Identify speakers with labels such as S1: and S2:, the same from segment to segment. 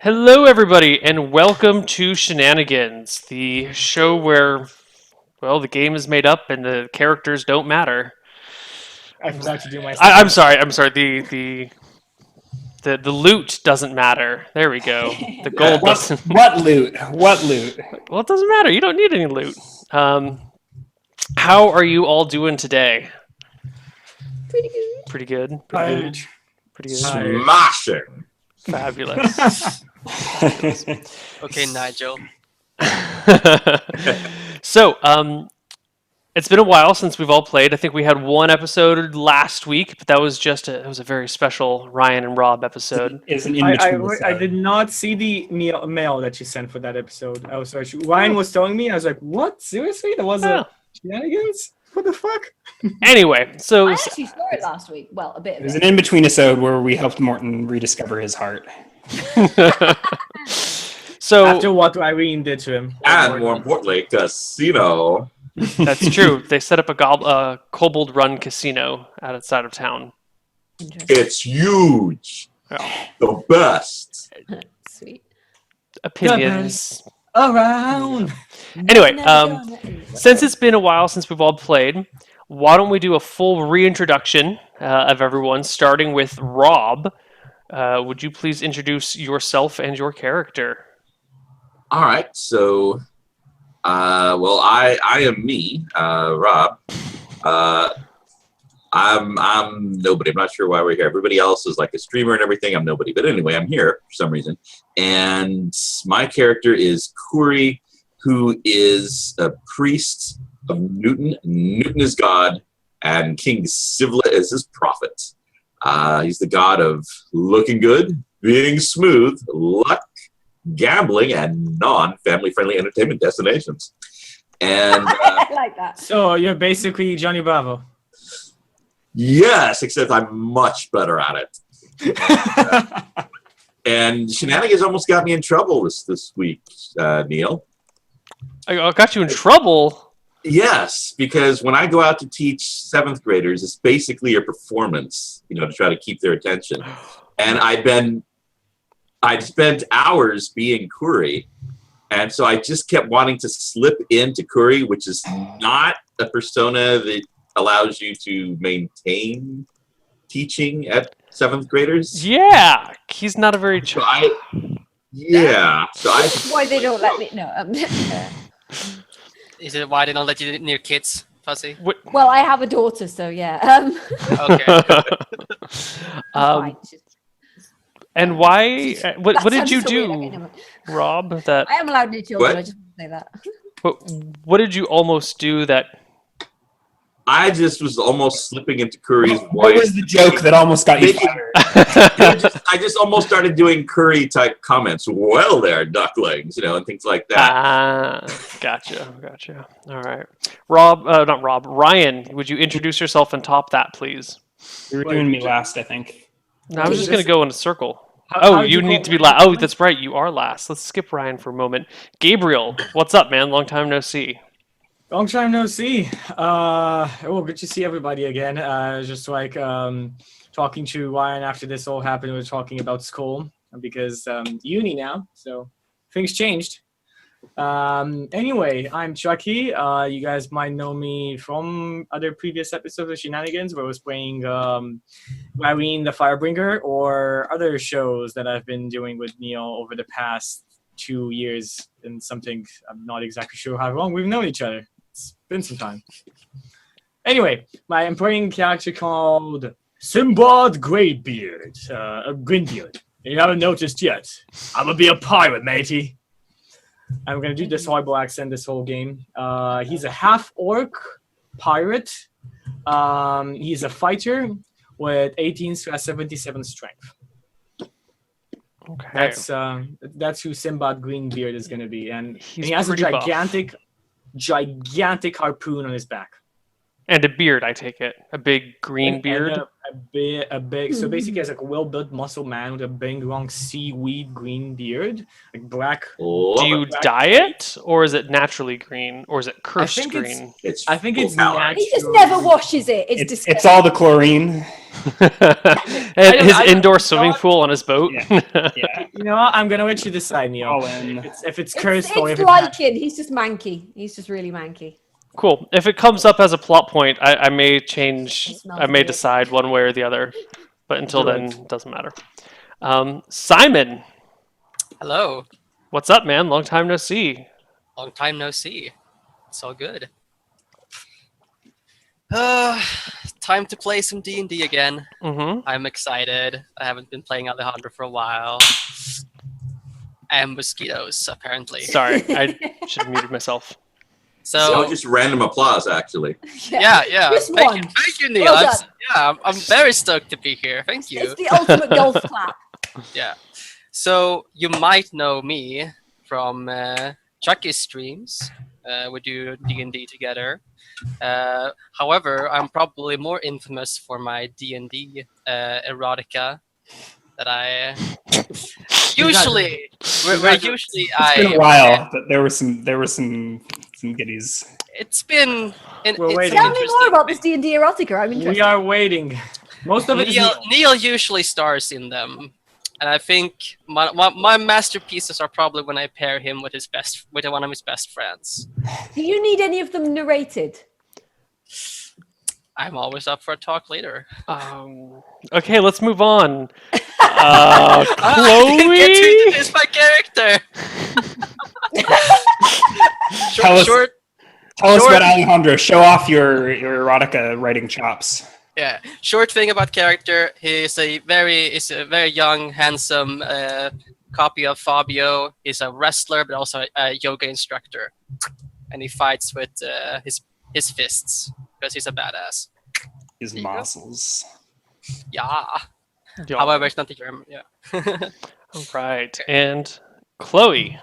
S1: Hello, everybody, and welcome to Shenanigans, the show where, well, the game is made up and the characters don't matter.
S2: I forgot to do my
S1: I,
S2: stuff.
S1: I'm sorry. I'm sorry. The loot doesn't matter. There we go. The gold
S3: What
S1: doesn't.
S3: what loot? What loot?
S1: Well, it doesn't matter. You don't need any loot. How are you all doing today?
S4: Pretty good.
S1: Pretty good.
S2: Tired.
S1: Pretty good.
S5: Smashing.
S1: Fabulous.
S6: Okay, Nigel.
S1: So, it's been a while since we've all played. I think we had one episode last week, but that was it was a very special Ryan and Rob episode.
S3: Is an in
S2: I
S3: between.
S2: did not see the mail that you sent for that episode. I was sorry. Ryan was telling me. I was like, "What? Seriously? There was a Shenanigans? What the fuck?"
S1: Anyway, so
S4: I actually saw it last week. Well, a bit
S3: It
S4: of
S3: was
S4: it.
S3: an in between episode where we helped Morton rediscover his heart.
S1: so
S2: After what Irene did to him.
S5: And more importantly, casino.
S1: that's true. They set up a kobold run casino outside of town.
S4: Interesting.
S5: It's huge.
S1: Yeah.
S5: The best.
S4: Sweet.
S1: Opinions.
S2: Around.
S1: Anyway,
S4: Never gonna end.
S1: since it's been a while since we've all played, why don't we do a full reintroduction of everyone, starting with Rob. Would you please introduce yourself and your character?
S5: All right. So, I am me, Rob. I'm nobody. I'm not sure why we're here. Everybody else is like a streamer and everything. I'm nobody. But anyway, I'm here for some reason. And my character is Kuri, who is a priest of Newton. Newton is God, and King Sivla is his prophet. He's the god of looking good, being smooth, luck, gambling, and non-family friendly entertainment destinations. And
S4: I like that.
S2: So you're basically Johnny Bravo.
S5: yes, except I'm much better at it. And Shenanigans almost got me in trouble this week, Neil.
S1: I got you in trouble.
S5: Yes, because when I go out to teach seventh graders, it's basically a performance, to try to keep their attention. And I'd spent hours being Kuri, and so I just kept wanting to slip into Kuri, which is not a persona that allows you to maintain teaching at seventh graders.
S1: Yeah, he's not a very.
S5: So
S4: That's why they don't let me. No.
S6: Is it why they don't let you near kids, Fuzzy?
S4: Well, I have a daughter, so yeah.
S6: Okay.
S4: Fine.
S1: And why? What
S4: That
S1: did you
S4: sounds so weird.
S1: do,
S4: Okay, never mind.
S1: Rob? That
S4: I am allowed near children.
S5: What?
S4: I just want to say that.
S1: what did you almost do? That
S5: I just was almost slipping into Kuri's
S3: What
S5: voice.
S3: was the joke that almost got you
S5: Maybe-
S3: fired?
S5: I just almost started doing Curry type comments. Well, there, ducklings, and things like that.
S1: Gotcha. All right, Rob. Not Rob. Ryan. Would you introduce yourself and top that, please?
S3: You were doing me last, I think.
S1: No, I was just gonna go in a circle.
S2: How did
S1: You
S2: call
S1: need to be
S2: Ryan?
S1: last. Oh, that's right. You are last. Let's skip Ryan for a moment. Gabriel, what's up, man? Long time no see.
S2: Long time no see. Good to see everybody again. Just like talking to Ryan after this all happened, we were talking about school because uni now, so things changed. Anyway, I'm Chucky. You guys might know me from other previous episodes of Shenanigans where I was playing Irene the Firebringer or other shows that I've been doing with Neil over the past 2 years and something. I'm not exactly sure how long we've known each other. It's been some time. Anyway, I'm playing a character called Simbad Greybeard, a Greenbeard. You haven't noticed yet. I'm gonna be a pirate, matey. I'm gonna do this horrible accent this whole game. He's a half-orc pirate. He's a fighter with 18/77 strength.
S1: Okay.
S2: That's who Simbad Greenbeard is gonna be, and
S1: He's
S2: he has a
S1: pretty buff.
S2: gigantic harpoon on his back.
S1: And a beard, I take it. A big green
S2: And
S1: beard.
S2: a big. So basically, as like a well-built muscle man with a big, long seaweed green beard, like black.
S5: Love
S1: Do you
S5: it.
S1: dye it, or is it naturally green, or is it cursed
S2: think it's-
S1: green?
S5: It's
S2: I think
S5: full
S2: it's
S5: power.
S2: natural.
S4: He just never washes it. It's
S3: It's all the chlorine.
S1: And his
S2: I-
S1: indoor
S2: I-
S1: swimming pool on his boat.
S3: Yeah.
S2: You know what? I'm gonna let you decide, Neil.
S3: All in.
S2: If it's cursed or if
S4: It's
S2: it's
S4: Lycan. He's just manky. He's just really manky.
S1: Cool. If it comes up as a plot point, I may change.
S4: It smells
S1: I may
S4: weird.
S1: decide one way or the other. But until then,
S2: Right.
S1: it doesn't matter. Simon,
S6: Hello.
S1: what's up, man? Long time no see.
S6: Long time no see. It's all good. Time to play some D&D again.
S1: Mm-hmm.
S6: I'm excited. I haven't been playing Alejandro for a while. And mosquitoes, apparently.
S1: Sorry, I should have muted myself.
S5: So
S6: So
S5: just random applause, actually.
S6: yeah.
S4: Just
S6: Thank
S4: one.
S6: you, Neil.
S4: Well done.
S6: I'm very stoked to be here. Thank you.
S4: It's the ultimate golf clap.
S6: Yeah. So you might know me from Chucky's streams. We do D&D together. However, I'm probably more infamous for my D&D erotica that I usually. Where usually
S3: It's been a while, but there were some goodies.
S6: It's been.
S2: We're
S6: it's
S2: waiting.
S4: Tell me more
S6: interesting.
S4: about this D&D erotica. I'm
S2: We
S4: interested.
S2: are waiting. Most of it is
S6: Neil usually stars in them, and I think my masterpieces are probably when I pair him with one of his best friends.
S4: Do you need any of them narrated?
S6: I'm always up for a talk later.
S1: Okay, let's move on.
S6: I didn't get to
S1: Chloe.
S6: introduce my character.
S3: Tell us-
S6: short,
S3: Tell us
S6: Sure.
S3: about Alejandro. Show off your erotica writing chops.
S6: yeah. Short thing about character. He's a very young, handsome copy of Fabio. He's a wrestler, but also a yoga instructor, and he fights with his fists because he's a badass.
S3: His muscles.
S6: Yeah.
S1: Yeah.
S6: However, it's not the German. Yeah.
S1: All right, and Chloe.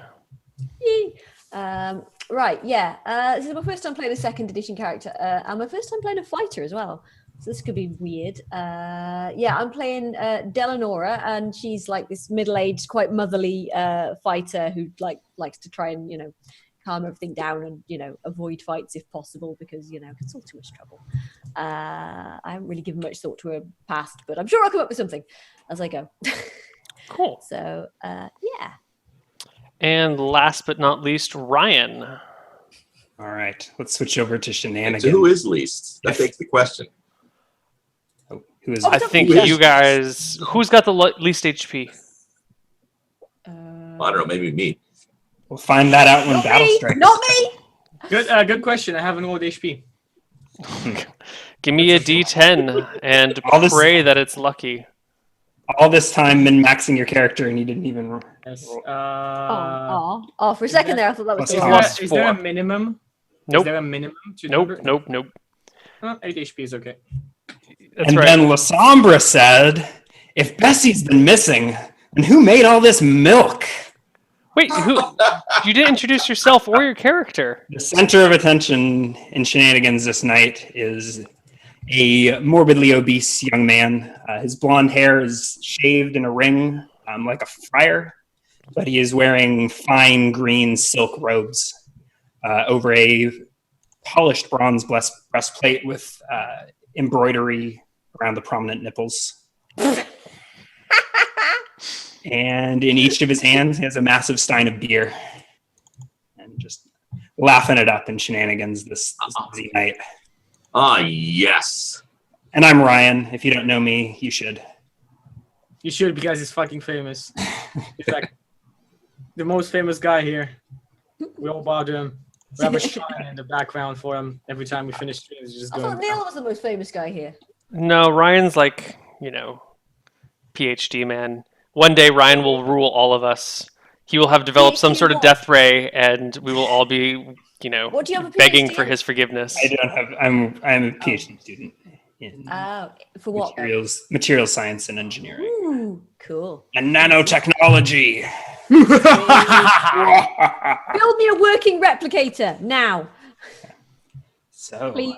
S4: Yee. Right, yeah. This is my first time playing a second edition character, and my first time playing a fighter as well. So this could be weird. Yeah, I'm playing Delanora, and she's like this middle-aged, quite motherly fighter who likes to try and calm everything down and avoid fights if possible because it's all too much trouble. I haven't really given much thought to her past, but I'm sure I'll come up with something as I go.
S1: Cool.
S4: So yeah.
S1: And last but not least, Ryan.
S3: All right, let's switch over to Shenanigans.
S5: So who is least? That begs the question.
S3: Oh, who is?
S4: Oh,
S1: I think
S5: Yes.
S1: you guys. Who's got the least HP?
S5: I don't know, maybe me.
S3: We'll find that out when
S4: Not
S3: battle
S4: me,
S3: strikes.
S4: not me.
S2: good question. I have an old HP.
S1: Give me a D10 and
S3: All this-
S1: pray that it's lucky.
S3: All this time min-maxing your character and you didn't even.
S2: Yes.
S4: Oh, for a second there, I thought that was
S3: Plus
S2: Is
S4: the
S3: five.
S2: there,
S1: Plus
S2: is there a
S1: 4.
S2: minimum?
S1: Nope.
S2: Is there a minimum to
S1: Nope.
S2: number?
S1: Nope.
S2: 8 HP is okay.
S1: That's
S3: And
S1: right.
S3: then Lasombra said, "If Bessie's been missing, then who made all this milk?"
S1: Wait, who? You didn't introduce yourself or your character.
S3: The center of attention in Shenanigans this night is a morbidly obese young man. His blonde hair is shaved in a ring like a friar, but he is wearing fine green silk robes over a polished bronze breastplate with embroidery around the prominent nipples. And in each of his hands, he has a massive stein of beer. And just laughing it up in Shenanigans this busy night.
S5: Ah, yes.
S3: And I'm Ryan. If you don't know me, you should.
S2: You should because he's fucking famous. He's like the most famous guy here. We all bow to him. We have a shrine in the background for him every time we finish streams. He's just
S4: I
S2: going.
S4: thought Neil was the most famous guy here.
S1: No, Ryan's like, PhD man. One day Ryan will rule all of us. He will have developed some sort of death ray, and we will all be,
S4: What do you have a
S1: begging
S4: PhD
S1: for
S4: in?
S1: his forgiveness.
S3: I don't have. I'm a PhD student in
S4: For what?
S3: materials science and engineering
S4: Ooh, cool.
S3: and nanotechnology.
S4: Build me a working replicator now,
S3: So
S4: please.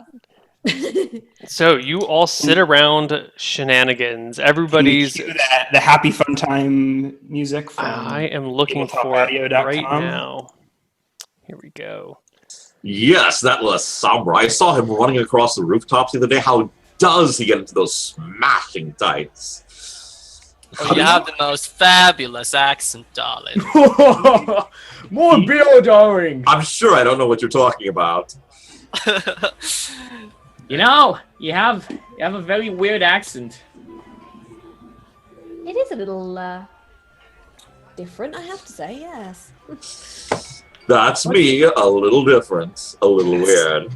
S1: So you all sit around Shenanigans.
S3: can we
S1: Everybody's.
S3: cue the happy fun time music from
S1: I am looking for it
S3: tabletopaudio.com?
S1: right now. Here we go.
S5: Yes, that was Sombra. I saw him running across the rooftops the other day. How does he get into those smashing tights?
S6: Oh, you have the most fabulous accent, darling.
S2: More beer, darling.
S5: I'm sure I don't know what you're talking about.
S2: You know, you have a very weird accent.
S4: It is a little different, I have to say. Yes.
S5: That's me, a little different, a little weird.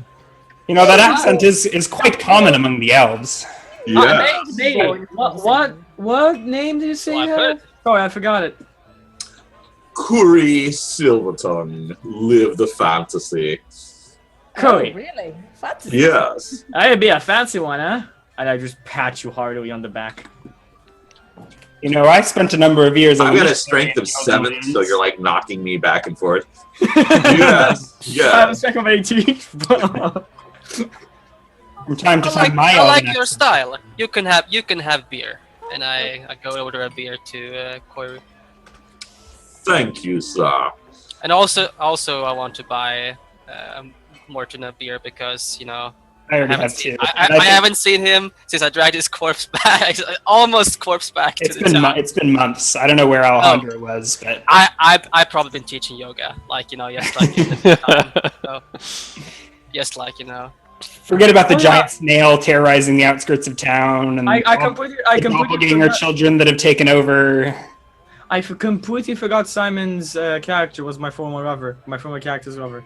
S3: You know, that accent is quite common among the elves.
S5: Yeah.
S2: What name did you say?
S6: Well, I put it.
S2: Sorry, I forgot it.
S5: Curry Silvertongue, live the fantasy.
S2: Curry.
S4: Oh, really? Fantasy.
S5: Yes.
S2: I'd be a fancy one, huh? And I just pat you heartily on the back.
S3: You know, I spent a number of years.
S5: I've got a strength of 7, so you're like knocking me back and forth. Yes.
S2: I have
S5: Yeah.
S2: a strength of 18.
S3: From time to time,
S6: I like your style. You can have beer, and I go order a beer to Koiru.
S5: Thank you, sir.
S6: And also I want to buy Morton a beer because
S3: I already have two.
S6: I haven't seen him since I dragged his corpse back, almost corpse back to the town.
S3: It's been months. I don't know where Alejandro was, but
S6: I've probably been teaching yoga, just like
S3: forget about the giant snail terrorizing the outskirts of town and
S2: I
S3: the
S2: completely
S3: doppelganger
S2: forgot.
S3: children that have taken over.
S2: I completely forgot Simon's character was my former lover, my former character's lover.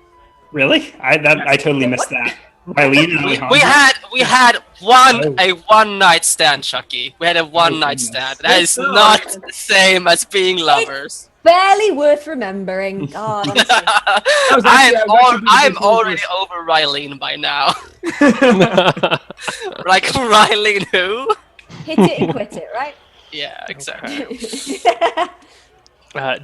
S3: Really? I totally missed that. Eileen and Alejandro?
S6: we had
S3: Oh.
S6: a one night stand, Chucky. We had a one night stand. That is not the same as being lovers.
S4: Barely worth remembering. God, honestly.
S6: I'm already over Rylene by now. Like Rylene who?
S4: Hit it and quit it, right?
S6: Yeah, exactly.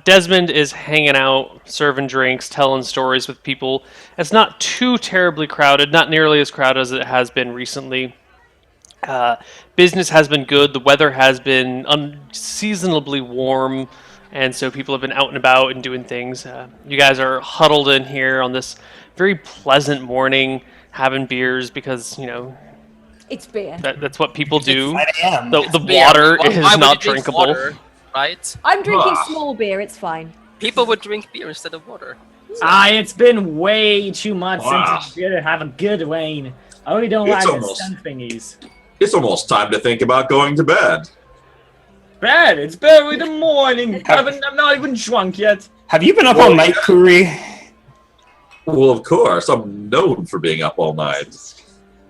S1: Desmond is hanging out, serving drinks, telling stories with people. It's not too terribly crowded, not nearly as crowded as it has been recently. Business has been good. The weather has been unseasonably warm, and so people have been out and about and doing things. You guys are huddled in here on this very pleasant morning, having beers because,
S4: It's beer.
S1: that's what people do.
S3: 5 a.m.
S1: The
S6: Beer.
S1: water
S6: Why
S1: is
S6: would
S1: not
S6: you drink
S1: drinkable.
S6: water, right?
S4: I'm drinking
S5: Ah.
S4: small beer. It's fine.
S6: People would drink beer instead of water.
S2: It's been way too much
S5: Wow.
S2: since you have a good rain. I really don't
S5: It's
S2: like
S5: almost-
S2: the sun thingies.
S5: It's almost time to think about going to bed.
S2: Bad, it's barely the morning. I'm not even drunk yet.
S3: Have you been up all night, Kuri?
S5: Well, of course. I'm known for being up all night.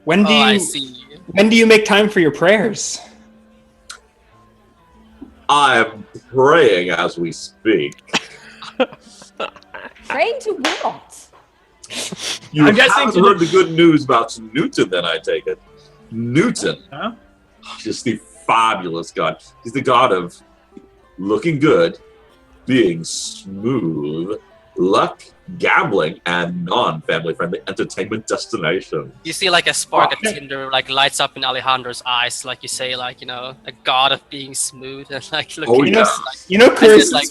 S3: When do
S6: I
S3: you
S6: see.
S3: when do you make time for your prayers?
S5: I'm praying as we speak.
S4: Praying to what?
S5: You
S2: I'm guessing
S5: haven't heard the good news about Newton, then, I take it. Newton.
S2: Huh?
S5: Just the fabulous god. He's the god of looking good, being smooth, luck, gambling, and non-family friendly entertainment destination.
S6: You see like a spark of Tinder lights up in Alejandro's eyes, like you say, a god of being smooth and looking.
S5: Oh, yeah.
S3: You know, Chris,
S6: like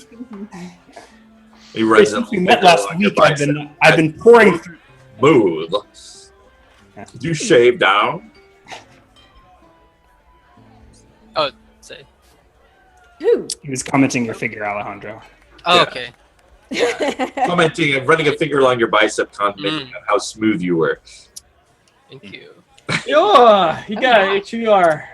S5: He read
S3: since we met last week, I've been pouring through.
S5: smooth. Did you shave down?
S6: say.
S4: Who?
S3: He was commenting your figure, Alejandro.
S6: Oh,
S5: Yeah.
S6: okay.
S5: Commenting and running a finger along your bicep, commenting on how smooth you were.
S6: Thank you.
S2: Yeah, you got it. You are.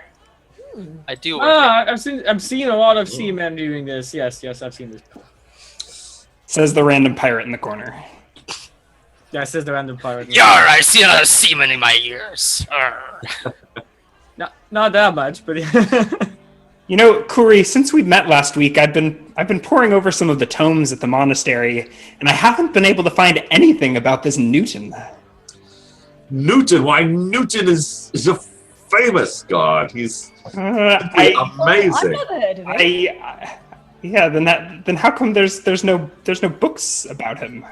S6: I do work.
S2: I'm seeing a lot of seamen doing this. Yes, I've seen this.
S3: Says the random pirate in the corner.
S2: Yeah, says the random pirate.
S6: Yar, I see another semen in my ears. Arr.
S2: Not that much, but
S3: You know, Kuri, since we met last week, I've been poring over some of the tomes at the monastery, and I haven't been able to find anything about this Newton.
S5: Newton, why Newton is a famous god. He's amazing.
S4: I've never heard of it.
S3: Yeah. Then how come there's no books about him?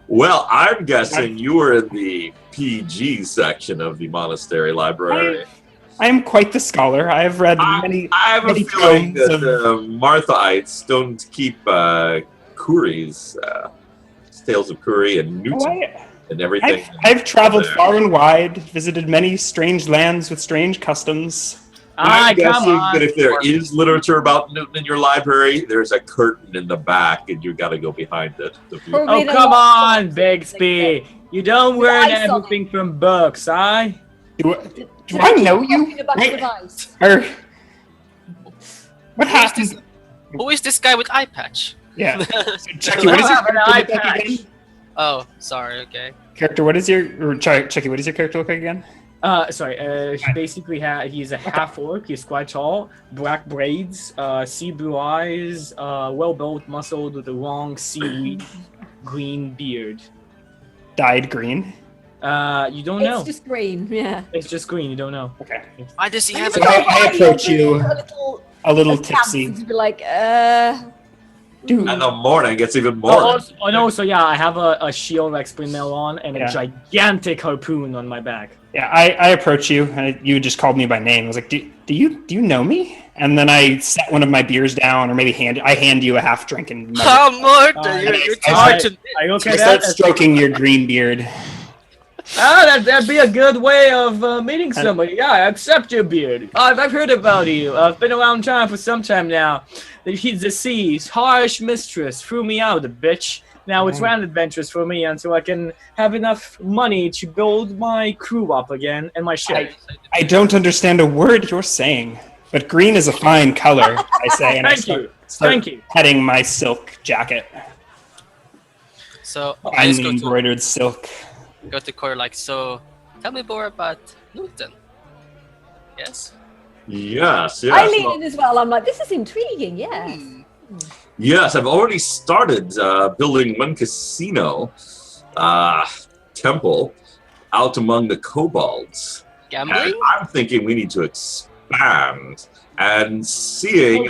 S5: Well, I'm guessing you were in the PG section of the monastery library.
S3: I am quite the scholar. I have read many.
S5: I have a
S3: many
S5: feeling
S3: tomes
S5: that the Marthaites don't keep Kuri's Tales of Kuri and Newton. and everything.
S3: I've traveled
S5: there.
S3: far and wide, visited many strange lands with strange customs.
S5: I'm
S2: Come
S5: guessing
S2: on.
S5: that if there is literature about Newton in your library, there's a curtain in the back, and you got to go behind it.
S4: Probably
S2: Oh,
S4: in a
S2: come
S4: lot
S2: on,
S4: of
S2: Bixby. You don't
S4: With
S2: learn
S4: ice on
S2: everything from books, huh?
S3: Do
S4: Did
S3: I
S4: keep
S3: know
S4: walking
S3: you?
S4: the back of
S3: Wait,
S4: ice?
S3: or what
S6: Who is
S3: happened?
S6: this- Who is this guy with eye patch?
S3: Yeah. So, Chucky, what is your
S2: I have an
S3: character
S2: eye
S3: look like
S2: patch.
S3: again?
S6: Oh, sorry. Okay.
S3: Character, what is your Chucky? What does your character look like again?
S2: He basically he's a half orc. He's quite tall, black braids, sea blue eyes, well built, muscled with a long seaweed green beard.
S3: Dyed green.
S2: You don't know.
S4: It's just green, yeah.
S2: It's just green. You don't know.
S3: Okay.
S6: Why does he
S4: And
S6: have
S3: So
S6: a
S3: I approach you a little
S4: a cab
S3: tipsy.
S4: to be like,
S3: Dude,
S5: And the morning gets even more.
S2: Also, yeah, I have a shield like spring mail on and
S3: Yeah.
S2: a gigantic harpoon on my back.
S3: yeah, I approach you, and you just called me by name. I was like, do you know me? And then I set one of my beers down, or maybe hand you a half drink, and
S6: Oh, Morton,
S2: Uh,
S6: you're too
S3: I-
S6: hard to.
S2: Are you okay
S3: I
S2: with
S3: start
S2: that?
S3: stroking your green beard.
S2: That'd be a good way of meeting somebody. Yeah, I accept your beard. I've heard about you. I've been around town for some time now. The sea's harsh mistress threw me out, a bitch. Now it's land adventures for me until I can have enough money to build my crew up again and my ship.
S3: I don't understand a word you're saying, but green is a fine color, I say, and I
S2: Thank you.
S3: start
S2: Thank you.
S3: petting my silk jacket.
S6: So I just
S3: Finely embroidered silk.
S6: go to Core like, so tell me more about Newton. Yes?
S5: Yes,
S4: I
S5: yes.
S4: lean
S5: Well,
S4: in as well. I'm like, this is intriguing, yes.
S5: yes, I've already started building one casino temple out among the kobolds. And
S6: Gambling?
S5: I'm thinking we need to expand. And seeing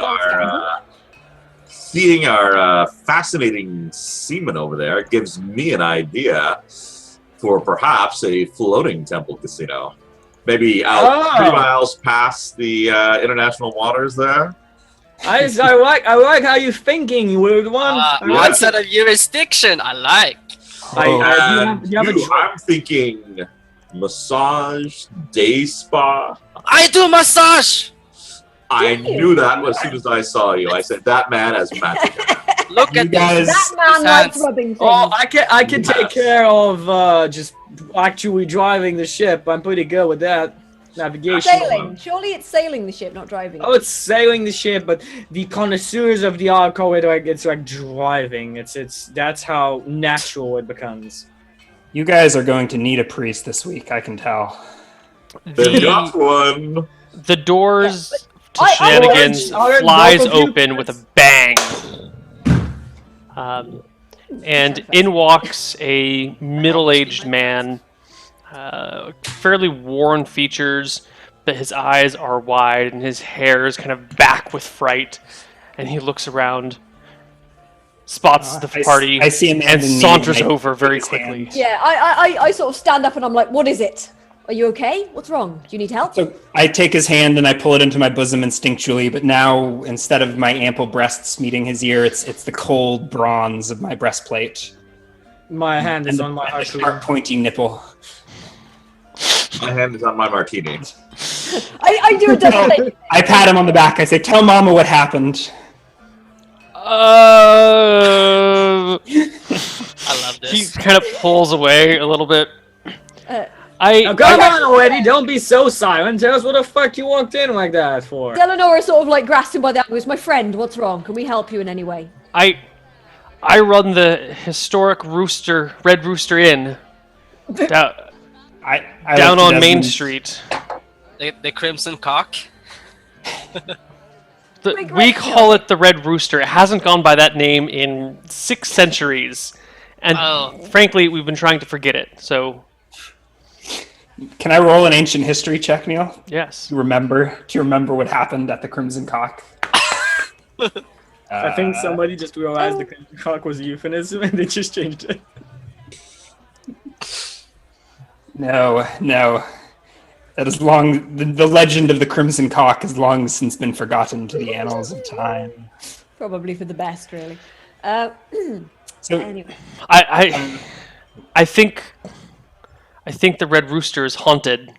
S5: our fascinating seaman over there gives me an idea for perhaps a floating temple casino. Maybe out 3 miles past the international waters there.
S2: I like how you're thinking, weird one.
S6: Outside of jurisdiction, I like.
S2: You have a
S5: I'm thinking massage, day spa.
S6: I do massage!
S5: I knew that as soon as I saw you. I said, that man has magic.
S6: Look
S3: You
S6: at
S3: guys-
S6: this.
S4: That man likes
S6: hands.
S4: rubbing things.
S2: Oh, I can take
S5: Yes.
S2: care of just actually driving the ship. I'm pretty good with that. Navigation.
S4: Sailing. Surely it's sailing the ship, not driving.
S2: Oh, it's sailing the ship, but the connoisseurs of the art call it like it's like driving. It's that's how natural it becomes.
S3: You guys are going to need a priest this week, I can tell.
S5: Then got one.
S1: The doors to
S4: I-
S1: Shenanigans
S2: I-
S1: flies
S2: both of you-
S1: open with a bang. And in walks a middle-aged man, fairly worn features, but his eyes are wide and his hair is kind of back with fright. And he looks around, spots the party,
S3: I see a man
S1: and
S3: in need,
S1: saunters
S3: and I
S1: over very
S3: take his
S1: quickly.
S3: hand.
S4: Yeah, I sort of stand up and I'm like, what is it? Are you okay? What's wrong? Do you need help?
S3: So I take his hand and I pull it into my bosom instinctually, but now instead of my ample breasts meeting his ear, it's the cold bronze of my breastplate
S2: My hand
S3: and
S2: is
S3: the,
S2: on my
S3: and the
S2: harpoon.
S3: sharp pointy nipple.
S5: My hand is on my martini.
S4: I do a double take.
S3: I pat him on the back. I say, "Tell Mama what happened."
S6: I love
S1: He
S6: this.
S1: kind of pulls away a little bit.
S4: Uh,
S2: Now, come on already! Don't be so silent. Tell us what the fuck you walked in like that for.
S4: Eleanor sort of like grasps him by the ankles. My friend, what's wrong? Can we help you in any way?
S1: I run the historic Red Rooster Inn down,
S3: I
S1: down
S3: look to
S1: on Main
S3: Desmond.
S1: Street.
S6: The Crimson Cock.
S1: We call it the Red Rooster. It hasn't gone by that name in 6 centuries, and frankly, we've been trying to forget it. So
S3: Can I roll an ancient history check, Neil?
S1: yes,
S3: Do you remember what happened at the Crimson Cock?
S2: I think somebody just realized the cock was a euphemism and they just changed it.
S3: No. That is long. The legend of the Crimson Cock has long since been forgotten to the annals of time.
S4: Probably for the best, really.
S3: So
S4: Anyway.
S1: I I think the Red Rooster is haunted,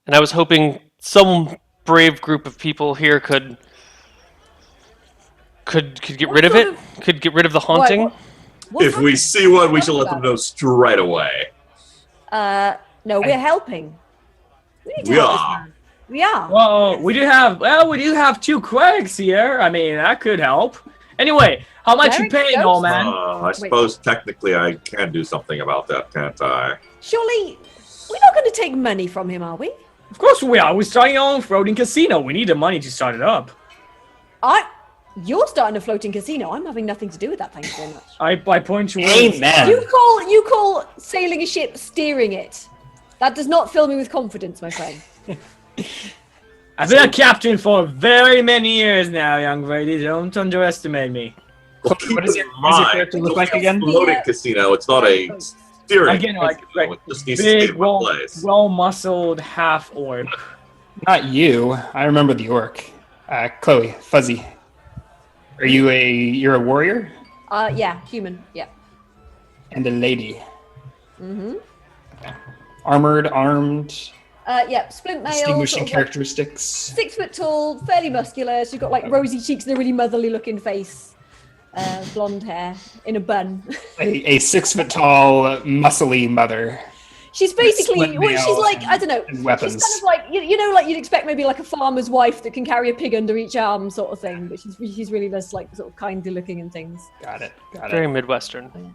S1: and I was hoping some brave group of people here could get
S4: What
S1: rid of
S4: sort
S1: it. Could get rid of the
S4: Why,
S1: haunting.
S4: what's
S5: If we
S4: happening?
S5: see one, we
S4: What
S5: shall let
S4: about
S5: them know straight away.
S4: No, we're helping. We need to
S5: We
S4: help this
S5: are.
S4: man. We are.
S2: Well, we do have 2 clerics here. I mean, that could help. Anyway, how much you
S4: Clerics,
S2: paying, old
S4: ghosts?
S2: man?
S5: I suppose technically I can do something about that, can't I?
S4: Surely, we're not going to take money from him, are we?
S2: Of course we are. We're starting our own floating casino. We need the money to start it up.
S4: You're starting a floating casino. I'm having nothing to do with that. Thank you very much.
S2: I point towards.
S3: Amen.
S4: You call sailing a ship steering it. That does not fill me with confidence, my friend.
S2: I've been a captain for very many years now, young lady. Don't underestimate me.
S5: Well,
S3: What does your character look
S5: it's
S3: like
S5: only a
S3: again?
S5: Floating
S4: Yeah.
S5: casino. It's not a steering
S2: Again,
S5: casino. It just needs to stay
S2: big,
S5: in one place.
S2: well-muscled half orc.
S3: Not you. I remember the orc. Chloe, Fuzzy. Are you you're a warrior
S4: Yeah, human. Yeah.
S3: and a lady?
S4: Mm-hmm.
S3: Armored, armed,
S4: Yeah, splint male.
S3: distinguishing
S4: Sort of like
S3: characteristics.
S4: 6 foot tall, fairly muscular. She's got like rosy cheeks and a really motherly looking face. Blonde hair in a bun.
S3: A 6 foot tall, muscly mother.
S4: She's basically,
S3: Splint
S4: well, she's
S3: male
S4: like, I don't know.
S3: and
S4: She's
S3: weapons.
S4: kind of like, you know, like you'd expect maybe like a farmer's wife that can carry a pig under each arm sort of thing. But she's really just like sort of kindly looking and things.
S3: Got it. Got
S1: Very
S3: it.
S1: Midwestern.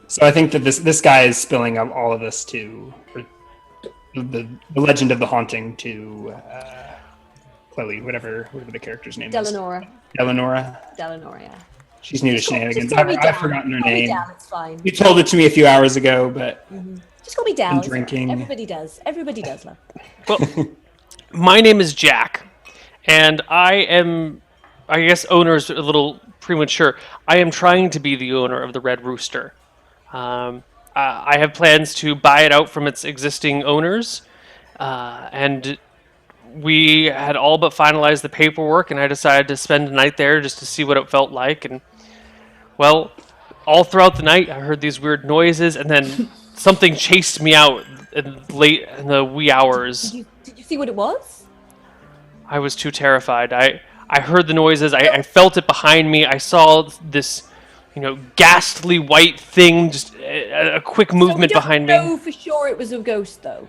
S3: So I think that this guy is spilling up all of this to the legend of the haunting to Chloe, whatever the character's name
S4: Delanora.
S3: is. Eleonora.
S4: Delanora, yeah.
S3: She's new to
S4: Just call
S3: Shenanigans.
S4: me
S3: I've
S4: Del.
S3: forgotten her
S4: Call me
S3: name.
S4: Del, it's fine.
S3: You told it to me a few hours ago, but
S4: Just call me Del.
S3: been
S4: it's all right.
S3: drinking.
S4: Everybody does. Everybody does, love.
S1: Well, my name is Jack, and I guess owner is a little premature. I am trying to be the owner of the Red Rooster. I have plans to buy it out from its existing owners, and we had all but finalized the paperwork, and I decided to spend a night there just to see what it felt like. And, well, all throughout the night, I heard these weird noises, and then something chased me out late in the wee hours.
S4: Did you see what it was?
S1: I was too terrified. I heard the noises. I felt it behind me. I saw this, ghastly white thing, just a quick movement behind
S4: I don't
S1: me.
S4: know for sure it was a ghost, though.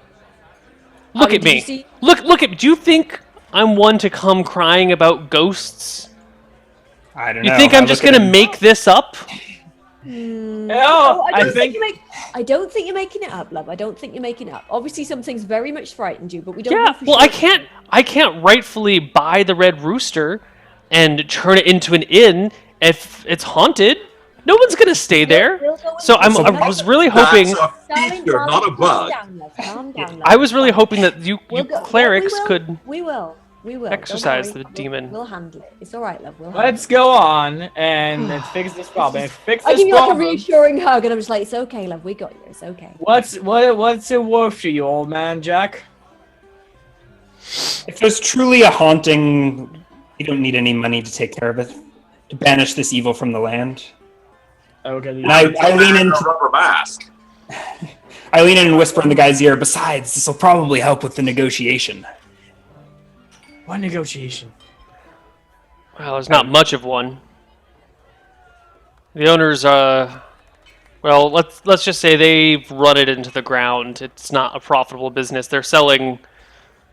S1: Look
S4: mean,
S1: at
S4: did you
S1: me.
S4: see-
S1: Look at me. Do you think I'm one to come crying about ghosts?
S3: I don't
S1: You
S3: know.
S1: think
S3: I
S1: I'm just
S3: look at
S1: gonna
S3: him-
S1: make this up?
S2: Oh,
S4: I
S2: I
S4: don't think
S2: think
S4: I don't think you're making it up, love. I don't think you're making it up. Obviously, something's very much frightened you, but we don't know
S1: Yeah.
S4: for
S1: Well,
S4: sure.
S1: I can't rightfully buy the Red Rooster and turn it into an inn if it's haunted. No one's gonna stay there.
S4: We'll go
S1: So
S4: into it.
S1: I was really hoping.
S5: That's a
S4: Darling,
S5: feature, not a
S4: calm
S5: bug.
S4: down, love. Calm down, love.
S1: I was really hoping that you
S4: We'll go-
S1: clerics
S4: we will,
S1: could.
S4: We will. Don't
S1: exercise
S4: worry.
S1: the demon.
S4: We'll handle it. It's all right, love. We'll handle
S2: let's go on and fix this problem. Fix
S4: it. I
S2: this
S4: give you like a
S2: problem.
S4: reassuring hug, and I'm just like, "It's okay, love. We got you. It's okay."
S2: What's it worth to you, old man Jack?
S3: If there's truly a haunting, you don't need any money to take care of it. To banish this evil from the land.
S2: Okay.
S3: And I lean
S5: A
S3: in.
S5: rubber mask.
S3: I lean in and whisper in the guy's ear. Besides, this will probably help with the negotiation.
S2: What negotiation?
S1: Well, there's not much of one. The owners, well, let's just say they've run it into the ground. It's not a profitable business. They're selling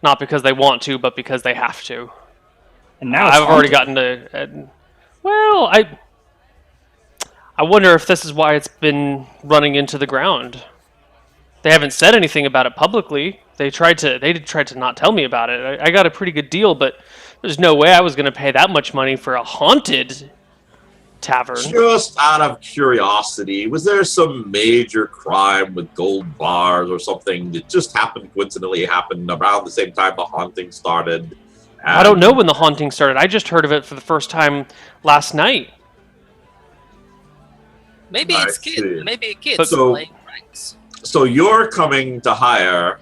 S1: not because they want to, but because they have to.
S3: And now it's
S1: I've already
S3: haunted.
S1: gotten to. Well, I wonder if this is why it's been running into the ground. They haven't said anything about it publicly. They did try to not tell me about it. I got a pretty good deal, but there's no way I was going to pay that much money for a haunted tavern.
S5: Just out of curiosity, was there some major crime with gold bars or something that just coincidentally happened around the same time the haunting started?
S1: I don't know when the haunting started. I just heard of it for the first time last night.
S6: Maybe
S5: I
S6: it's
S5: see.
S6: kids. Maybe kids
S1: But-
S5: So-
S6: playing pranks.
S5: So you're coming to hire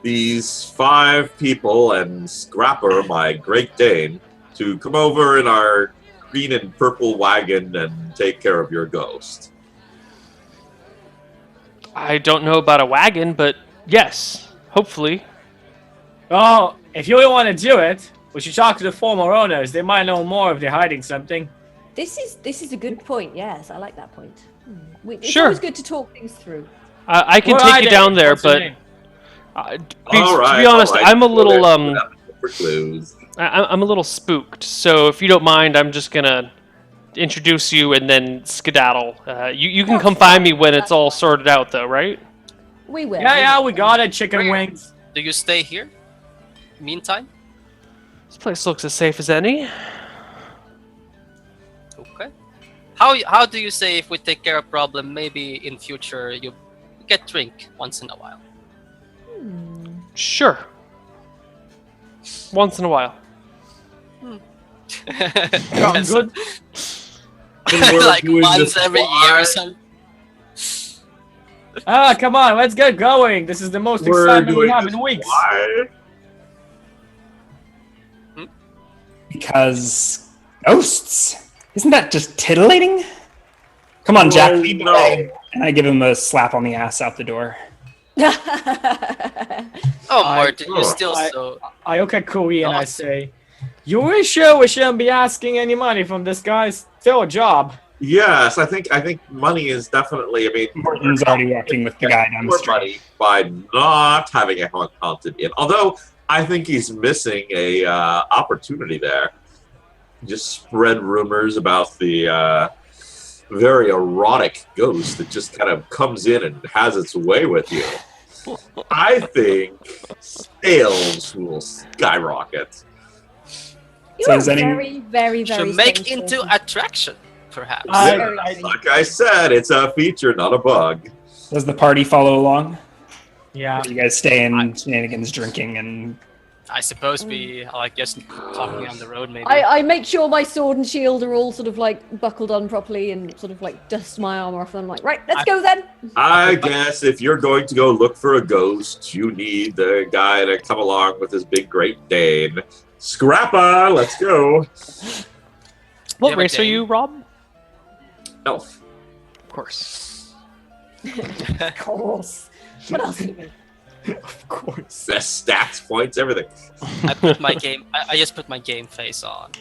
S5: these 5 people and Scrapper, my Great Dane, to come over in our green and purple wagon and take care of your ghost.
S1: I don't know about a wagon, but yes, hopefully.
S2: Well, if you really want to do it, we should talk to the former owners. They might know more if they're hiding something.
S4: This is a good point. Yes, I like that point. It's
S1: Sure.
S4: always good to talk things through.
S1: I can
S2: Where
S1: take
S2: are
S1: you
S2: they?
S1: down there,
S2: What's their
S1: but
S2: name?
S1: to be honest, I'm a little
S5: For clues.
S1: I'm a little spooked. So if you don't mind, I'm just gonna introduce you and then skedaddle. You can come find me when it's all sorted out, though, right?
S4: We will.
S2: Yeah, we got it. Chicken wings.
S6: Do you stay here? Meantime?
S1: This place looks as safe as any.
S6: Okay. How do you say if we take care of problem, maybe in future you get drink once in a while?
S1: Sure. Once in a while.
S2: Sounds good.
S6: Like once every year or something.
S2: Come on, let's get going. This is the most excitement we have in weeks.
S5: Why?
S3: Because ghosts. Isn't that just titillating? Come on, Jack, lead the
S5: no.
S3: way. And I give him a slap on the ass out the door.
S6: Oh, Martin, you're still
S2: I-
S6: so.
S2: I look at Kuri and I
S6: Awesome.
S2: say, "You really sure we shouldn't be asking any money from this guy? Still a job."
S5: Yes, I think money is definitely. I mean,
S3: Morton's already walking with the guy down the
S5: more
S3: street.
S5: money by not having a haunted inn. Although I think he's missing a opportunity there. Just spread rumors about the very erotic ghost that just kind of comes in and has its way with you. I think sales will skyrocket.
S4: You
S3: So
S4: are
S3: is any-
S4: very, very, very.
S6: Should make
S4: strange
S6: into
S4: person.
S6: attraction, perhaps.
S5: Like I said, it's a feature, not a bug.
S3: Does the party follow along?
S2: Yeah.
S3: Or do you guys stay in Shenanigans drinking and
S6: I suppose we are like just talking on the road, maybe.
S4: I make sure my sword and shield are all sort of like buckled on properly and sort of like dust my armor off. And I'm like, right, let's go then.
S5: I guess if you're going to go look for a ghost, you need the guy to come along with his big Great Dane. Scrappa, let's go.
S1: What
S6: have a
S1: race are
S6: Dane?
S1: you, Rob?
S5: Elf.
S1: Of course.
S4: Of course. What else?
S2: Of course.
S5: Best stats, points, everything.
S6: I put my game. I just put my game face on,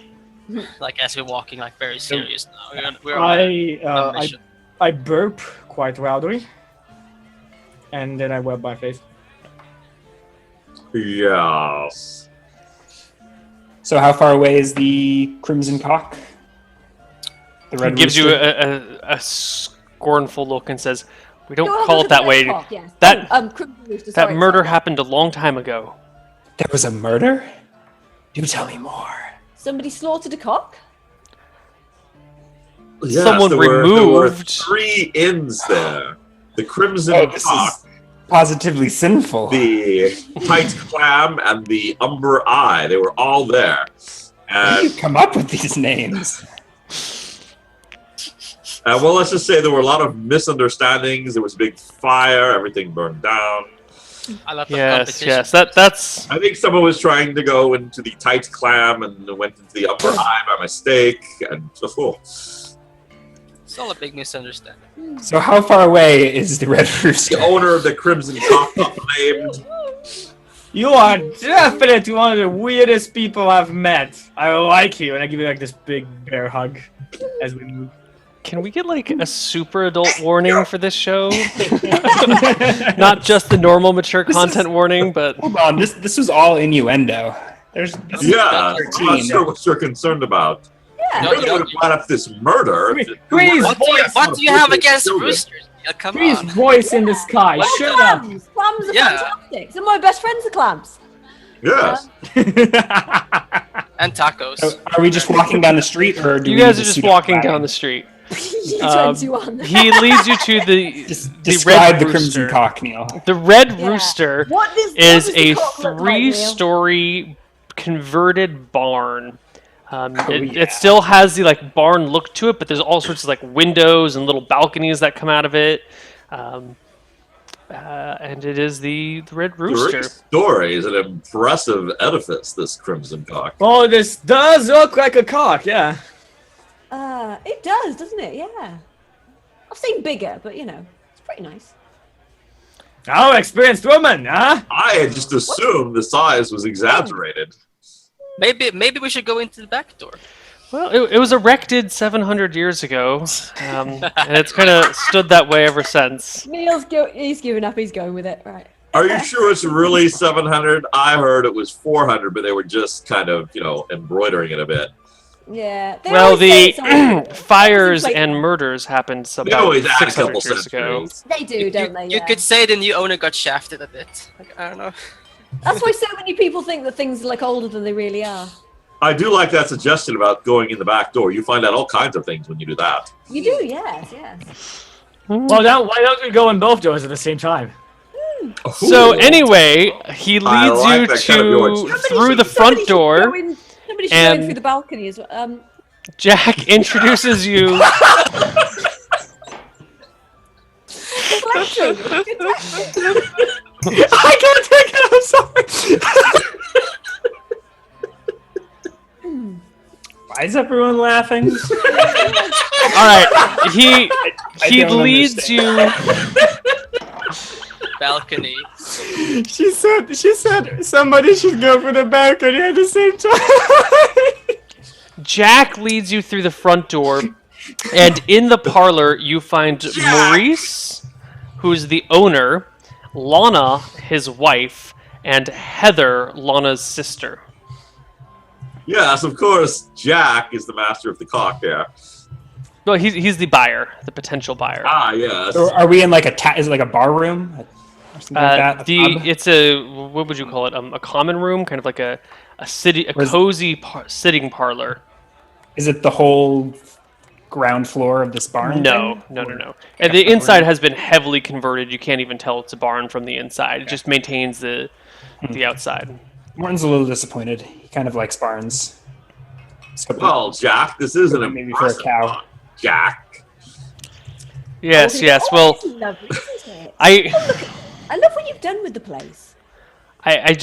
S6: like as we're walking, like very serious now. We're on a mission.
S2: I burp quite loudly, and then I wipe my face.
S5: Yes.
S3: so how far away is the Crimson Cock? The
S1: He
S3: Red
S1: gives you
S3: Rooster?
S1: a scornful look and says, "We don't
S4: No,
S1: call
S4: those
S1: it that
S4: are
S1: way.
S4: the Red Cock, yes.
S1: That-
S4: Crimson Rooster,
S1: That
S4: sorry,
S1: murder
S4: sorry.
S1: happened a long time ago."
S3: There was a murder? Do tell me more.
S4: Somebody slaughtered a cock.
S5: Yes,
S1: Someone
S5: there were
S1: removed-
S5: 3 inns there. The Crimson
S3: Oh, this
S5: Cock,
S3: is positively sinful.
S5: the Tight Clam, and the Umber Eye. They were all there.
S3: How do you
S5: And,
S3: come up with these names?
S5: well, let's just say there were a lot of misunderstandings. There was a big fire. Everything burned down.
S6: I love
S1: Yes, yes. That's
S5: I think someone was trying to go into the Tight Clam and went into the Umber Eye by mistake. And
S6: It's all a big misunderstanding.
S3: So how far away is the Red Rooster?
S5: the owner of the Crimson Cock got blamed.
S2: You are definitely one of the weirdest people I've met. I like you, and I give you like this big bear hug as we move.
S1: Can we get like a super adult warning for this show? Not just the normal mature content warning, but
S3: Hold on, this was all innuendo. This is
S5: Yeah, I'm not
S3: 13.
S5: sure what you're concerned about.
S4: Yeah.
S6: No,
S5: You would have brought up this murder.
S2: Please,
S6: What do you have against roosters? Yeah, come
S2: Please,
S6: on.
S2: voice in the sky. Shut up.
S4: Clams. Clams are
S6: Yeah.
S4: fantastic. Some of my best friends are clams.
S5: Yes.
S6: And tacos.
S3: So are we just walking down the street, or do
S1: you
S3: we
S1: guys
S3: need
S1: are
S3: to
S1: just
S3: suit up
S1: walking
S3: wagon?
S1: down the street.
S4: 21.
S1: He leads you to the
S3: Just
S1: the
S3: describe
S1: Red
S3: the Crimson
S1: Rooster.
S3: Cock, Neil.
S1: The Red
S4: Yeah.
S1: Rooster
S4: What does
S1: is
S4: the
S1: a
S4: cock look like, Neil?
S1: 3-story converted barn.
S3: yeah.
S1: It still has the like barn look to it, but there's all sorts of like windows and little balconies that come out of it. And it is the Red
S5: 3
S1: Rooster.
S5: stories, an impressive edifice, this Crimson Cock.
S2: Oh, this does look like a cock, yeah.
S4: It does, doesn't it? Yeah. I've seen bigger, but you know, it's pretty nice.
S2: Oh, experienced woman, huh?
S5: I had just assumed the size was exaggerated.
S6: Maybe we should go into the back door.
S1: Well, it was erected 700 years ago, and it's kind of stood that way ever since.
S4: He's given up. He's going with it. Right.
S5: Are you sure it's really 700? I heard it was 400, but they were just kind of, embroidering it a bit.
S4: Yeah. They
S1: Well,
S4: always say
S1: the
S4: it's like-
S1: fires
S4: like-
S1: and murders happened
S5: They
S1: about
S5: always add a
S1: 600
S5: couple
S1: years ago.
S5: centuries.
S4: They do, don't they?
S6: You
S4: Yeah.
S6: could say the new owner got shafted a bit. Like, I don't know.
S4: That's why so many people think that things are like older than they really are.
S5: I do like that suggestion about going in the back door. You find out all kinds of things when you do that.
S4: You do, yes, yes.
S2: Well, now why don't we go in both doors at the same time?
S1: So
S5: Ooh.
S1: anyway, he
S5: I
S1: leads
S5: like
S1: you
S5: that kind of George.
S1: to through the front door.
S4: Somebody should go in
S1: and-
S4: through the balcony as well.
S1: Jack introduces you.
S4: Flexing. Good tactic.
S2: I can't take it. I'm sorry.
S3: Why is everyone laughing?
S1: All right, he
S3: don't
S1: leads
S3: understand.
S1: you.
S6: Balcony.
S2: She said somebody should go for the balcony at the same time.
S1: Jack leads you through the front door, and in the parlor you find Maurice, who's the owner, Lana, his wife, and Heather, Lana's sister.
S5: Yes, of course, Jack is the master of the cocktail.
S1: Well, he's the buyer, the potential buyer.
S5: Ah, yes.
S3: So are we in like is it like a bar room? Or something like that? A pub?
S1: It's a, what would you call it? A common room, kind of like a
S3: Where's-
S1: cozy sitting parlor.
S3: Is it the whole ground floor of this barn?
S1: No. And the inside has been heavily converted. You can't even tell it's a barn from the inside. It just maintains the outside.
S3: Morton's a little disappointed. He kind of likes barns. So
S5: Well, Jack, this is an
S3: maybe for a
S5: impressive
S3: cow.
S5: barn, Jack.
S1: Yes.
S4: Oh,
S1: Well,
S4: it's lovely, isn't it?
S1: I
S4: love what you've done with the place.
S1: I'm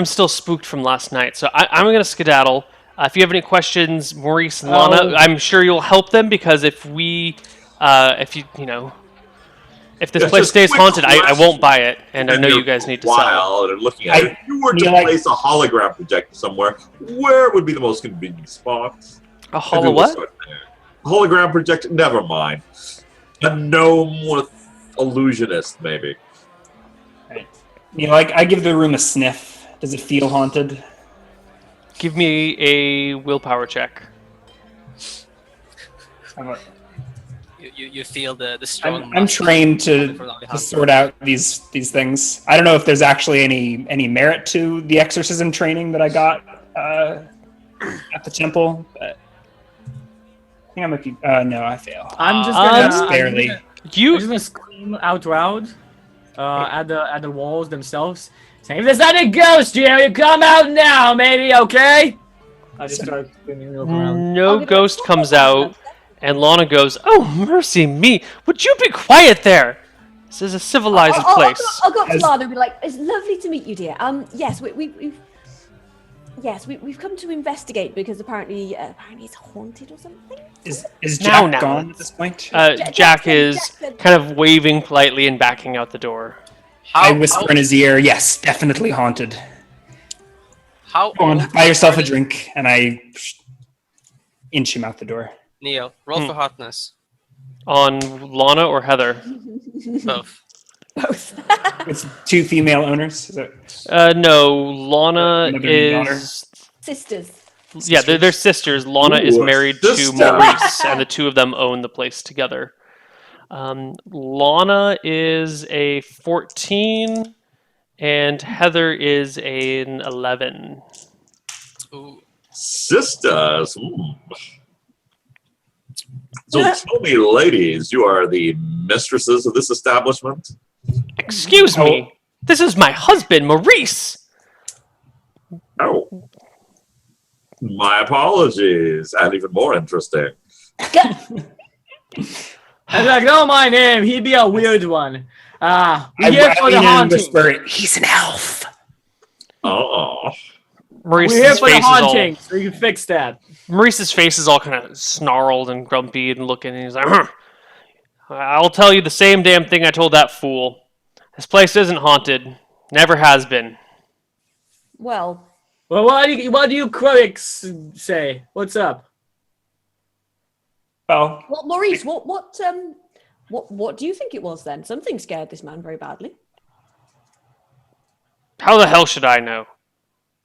S1: still spooked from last night, so I'm gonna skedaddle. If you have any questions, Maurice and Lana,
S3: Oh.
S1: I'm sure you'll help them because if this
S5: Yeah,
S1: place
S5: just
S1: stays
S5: quick
S1: haunted, I won't buy it, and I know
S5: you're
S1: you guys need to sell.
S5: wild and looking at it. If you were to
S3: feel like-
S5: place a hologram projector somewhere, where would be the most convenient spot?
S1: A
S5: Maybe
S1: hollow
S5: we'll
S1: what?
S5: start there. Hologram projector? Never mind. A gnome with illusionist, maybe.
S3: I give the room a sniff. Does it feel haunted?
S1: Give me a willpower check.
S6: You feel the strong.
S3: I'm trained to
S6: for the
S3: sort out these things. I don't know if there's actually any merit to the exorcism training that I got at the temple, but I think I might be. No, I fail.
S2: I'm just
S3: Just
S2: gonna
S3: barely.
S2: I'm
S1: You
S2: just gonna scream out loud at the walls themselves, saying, "If there's any ghost here, you come out now, maybe, okay?" I just start screaming around.
S1: no ghost comes out, and Lana goes, "Oh mercy me! Would you be quiet there? This is a civilized place."
S4: I'll go up to
S3: Has-
S4: Lana and be like, "It's lovely to meet you, dear. Yes, we've come to investigate because apparently it's haunted or something."
S3: Is
S1: Now,
S3: Jack gone at this point?
S1: Jack is kind of waving politely and backing out the door.
S3: I whisper in his ear, "Yes, definitely haunted.
S6: How
S3: Go on,
S6: old
S3: buy yourself a
S6: are you?
S3: drink," and I inch him out the door.
S6: Neil, roll for hotness.
S1: On Lana or Heather?
S6: Both.
S4: Both.
S3: It's two female owners. Is it?
S1: No, Lana
S3: Mother and
S1: is.
S4: Sisters.
S1: Yeah, they're sisters. Lana is
S5: Ooh, a
S1: married
S5: sister.
S1: to Maurice, and the two of them own the place together. Lana is a 14, and Heather is an 11.
S6: Ooh.
S5: Sisters. So tell me, ladies, you are the mistresses of this establishment?
S1: Excuse me, this is my husband, Maurice.
S5: Oh. My apologies. And even more interesting.
S2: I'm like, "Don't mind him. He'd be a weird one. We're
S3: I
S2: here for
S3: lean
S2: the
S3: in and
S2: haunting.
S3: whisper, "He's an elf."
S5: Oh.
S1: Maurice's
S2: We're here for the
S1: face is all
S2: haunting, so you can fix that."
S1: Maurice's face is all kind of snarled and grumpy and looking, and he's like, I'll tell you the same damn thing I told that fool. This place isn't haunted. Never has been.
S4: Well,
S2: Well, what do you critics say? What's up?
S3: Well,
S4: Maurice, what do you think it was then? Something scared this man very badly.
S1: How the hell should I know?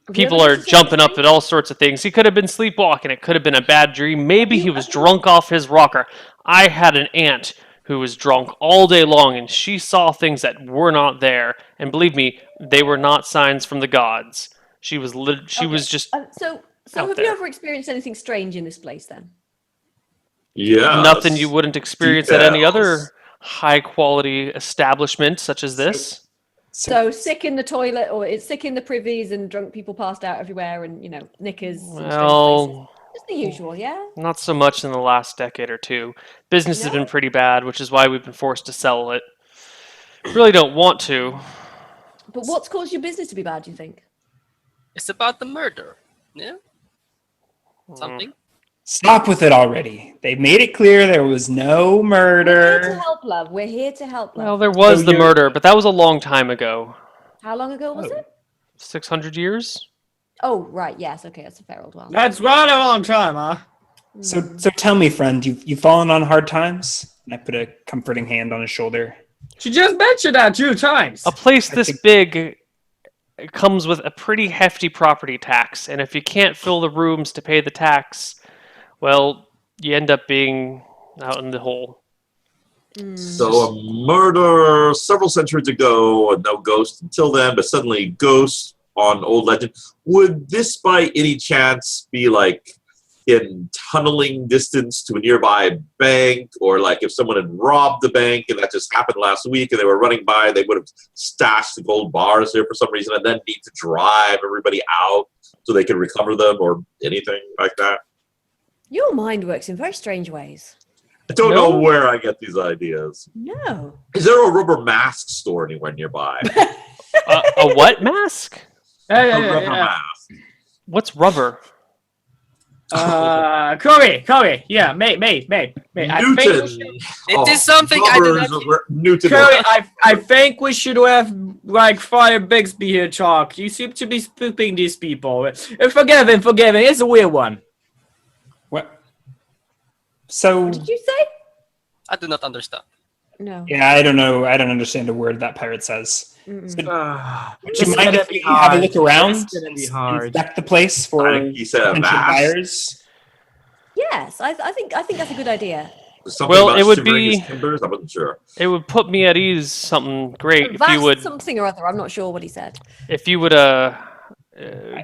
S4: Have you
S1: People
S4: ever
S1: are
S4: been to
S1: jumping up
S4: Shenanigans?
S1: at all sorts of things. He could have been sleepwalking. It could have been a bad dream. Maybe he was drunk off his rocker. I had an aunt who was drunk all day long, and she saw things that were not there. And believe me, they were not signs from the gods. She was just
S4: So
S1: out
S4: have
S1: there.
S4: you ever experienced anything strange in this place then?
S5: Yeah.
S1: nothing you wouldn't experience at any
S5: Details.
S1: other high quality establishment such as this.
S4: So sick in the toilet, or it's sick in the privies, and drunk people passed out everywhere, and knickers. And strange places.
S1: Well,
S4: Just the usual, yeah.
S1: not so much in the last decade or two. Business has
S4: No?
S1: been pretty bad, which is why we've been forced to sell it. Really don't want to.
S4: But what's caused your business to be bad? Do you think?
S6: It's about the murder. Yeah? Something?
S3: stop with it already. They made it clear there was no
S4: We're here to
S3: murder.
S4: help, love. We're here to help, love.
S1: Well, there was
S3: So
S1: the
S3: you're-
S1: murder, but that was a long time ago.
S4: How long ago was
S3: Oh.
S4: it?
S1: 600 years?
S4: Oh, right. Yes. Okay, that's a fair old while.
S2: That's quite a long time, huh?
S3: So tell me, friend, you've fallen on hard times? And I put a comforting hand on his shoulder.
S2: She just mentioned that 2 times.
S1: A place
S3: I
S1: this
S3: think-
S1: big comes with a pretty hefty property tax, and if you can't fill the rooms to pay the tax, well, you end up being out in the hole.
S5: So a murder several centuries ago, and no ghost until then, but suddenly ghosts on old legend. Would this by any chance be like in tunneling distance to a nearby bank, or like if someone had robbed the bank and that just happened last week and they were running by, they would have stashed the gold bars there for some reason and then need to drive everybody out so they can recover them or anything like that?
S4: Your mind works in very strange ways.
S5: I don't know
S1: No.
S5: where I get these ideas.
S4: No.
S5: Is there a rubber mask store anywhere nearby?
S1: A what mask?
S2: Hey,
S5: A
S2: hey,
S5: rubber
S2: hey,
S5: mask.
S1: What's rubber?
S2: Corey, yeah, mate. I think we
S5: Newton.
S2: should,
S6: It is something I do
S5: rubbers
S6: not.
S5: over Newton.
S2: Corey, I think we should have like Father Bixby here talk. You seem to be spooping these people. Forgive him. It's a weird one.
S3: What? So
S4: What did you say?
S6: I do not understand.
S4: No.
S3: yeah, I don't know. I don't understand a word that pirate says.
S4: Mm-mm.
S3: So, would
S2: It's
S3: you mind
S2: gonna
S3: if
S2: be
S3: we have a
S2: hard.
S3: look around?
S2: It's gonna be hard.
S3: Inspect the place for
S5: I think he said a
S3: potential
S5: mask.
S3: buyers.
S4: Yes, I think that's a good idea.
S5: Something
S1: Well,
S5: about
S1: it would
S5: shivering his
S1: be-
S5: timbers? I wasn't sure.
S1: It would put me at ease something great if you
S4: Vast
S1: would
S4: something or other. I'm not sure what he said.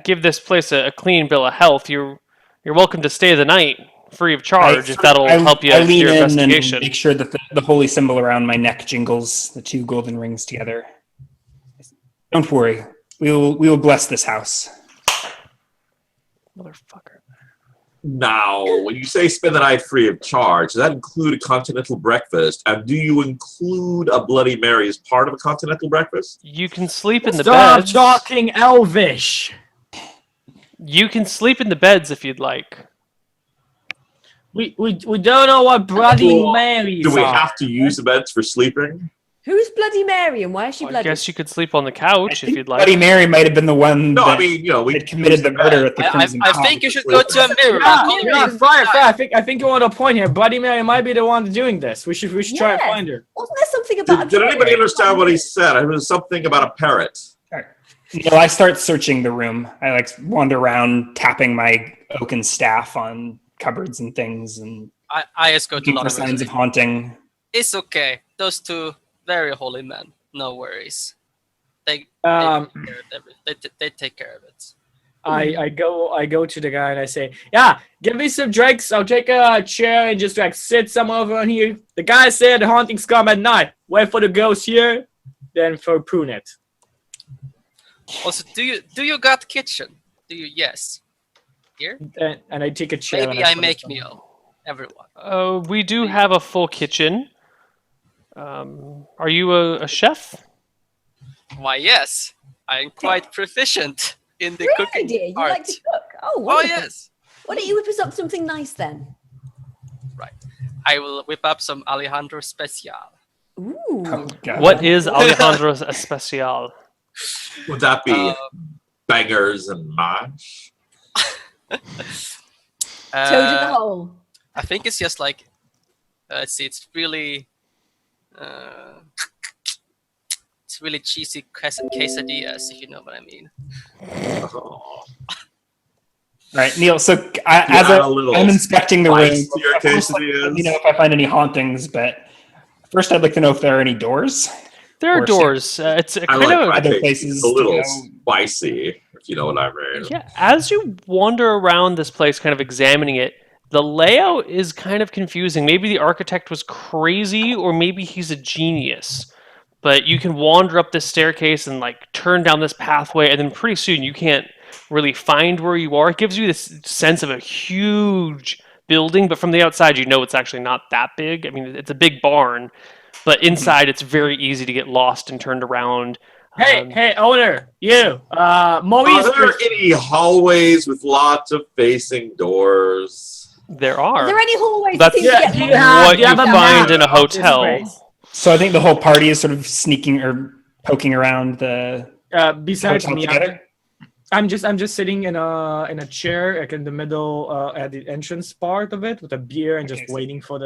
S1: give this place a clean bill of health. You're welcome to stay the night free of charge if that'll help you
S3: I
S1: with
S3: lean
S1: your
S3: in
S1: investigation.
S3: and make sure that the holy symbol around my neck jingles the 2 golden rings together. Don't worry, we will bless this house.
S1: Motherfucker.
S5: Now, when you say spend the night free of charge, does that include a continental breakfast? And do you include a Bloody Mary as part of a continental breakfast?
S1: You can sleep in the
S2: Stop
S1: beds.
S2: talking Elvish.
S1: You can sleep in the beds if you'd like.
S2: We don't know what Bloody
S5: Well,
S2: Marys
S5: Do we
S2: are.
S5: have to use the beds for sleeping?
S4: Who's Bloody Mary and why is she
S1: I
S4: bloody?
S1: guess you could sleep on the couch
S3: I
S1: if
S3: think
S1: you'd like.
S3: Bloody Mary might have been the one
S5: No,
S3: that
S5: I mean, we
S3: had committed the murder at the Crimson
S6: I
S3: Top.
S6: think you should go to a mirror.
S2: Yeah, fire. I think you're on a point here. Bloody Mary might be the one doing this. We should try and
S4: Yes.
S2: find her.
S4: Wasn't there something about?
S5: Did anybody understand what he said? It was something about a parrot.
S3: No, I start searching the room. I wander around, tapping my oaken staff on cupboards and things, and
S6: I just go to
S3: looking for
S6: Lord
S3: signs of haunting.
S6: It's okay. Those 2 very holy men. No worries. They
S2: Um,
S6: take care of everything. They take care of it.
S2: I go to the guy and I say, yeah, give me some drinks. I'll take a chair and just sit somewhere over on here. The guy said the hauntings come at night. Wait for the ghost here, then for Prunet.
S6: Also, do you got kitchen? Do you? Yes. Here.
S2: And I take a chair.
S6: Maybe
S2: and
S6: I
S2: put it
S6: make
S2: somewhere.
S6: meal. Everyone.
S1: We do have a full kitchen. Are you a chef?
S6: Why, yes. I'm quite proficient in the
S4: Really,
S6: cooking
S4: dear? You
S6: art.
S4: like to cook? Oh,
S6: Oh,
S4: wonderful.
S6: yes.
S4: Why don't you whip us up something nice then?
S6: I will whip up some Alejandro Special.
S4: Ooh.
S3: Oh, God.
S1: What is Alejandro Especial?
S5: Would that be
S6: Uh,
S5: bangers and mash?
S4: Toad in the hole.
S6: I think it's just like, let's see, it's really cheesy quesadillas, if you know what I mean.
S5: Oh.
S3: All right, Neil. So
S5: got a little
S3: I'm inspecting the room.
S5: spice to your quesadillas.
S3: Let me know if I find any hauntings. But first, I'd like to know if there are any doors.
S1: There are
S3: Or
S1: doors. It's a
S5: I
S1: kind
S5: like
S1: of
S5: my
S3: other
S5: taste.
S3: places
S5: It's a
S3: to
S5: little
S3: go.
S5: spicy, if you know what I mean.
S1: yeah. As you wander around this place, kind of examining it, the layout is kind of confusing. Maybe the architect was crazy, or maybe he's a genius. But you can wander up this staircase and like turn down this pathway, and then pretty soon you can't really find where you are. It gives you this sense of a huge building, but from the outside you know it's actually not that big. I mean, it's a big barn, but inside it's very easy to get lost and turned around.
S2: Hey, owner, you. Maurice.
S5: Are there any hallways with lots of facing doors?
S1: There
S4: Are
S1: are.
S4: there any hallways
S1: That's
S4: that seem to get
S2: do you
S4: lost?
S2: have-
S1: what
S2: do
S1: you
S2: have a
S1: find
S2: map
S1: in a
S2: of this
S1: hotel.
S2: place?
S3: So I think the whole party is sort of sneaking or poking around the
S2: Besides
S3: hotel
S2: me,
S3: together.
S2: I'm just sitting in a chair, like in the middle, at the entrance part of it, with a beer and just
S3: Okay, so-
S2: waiting for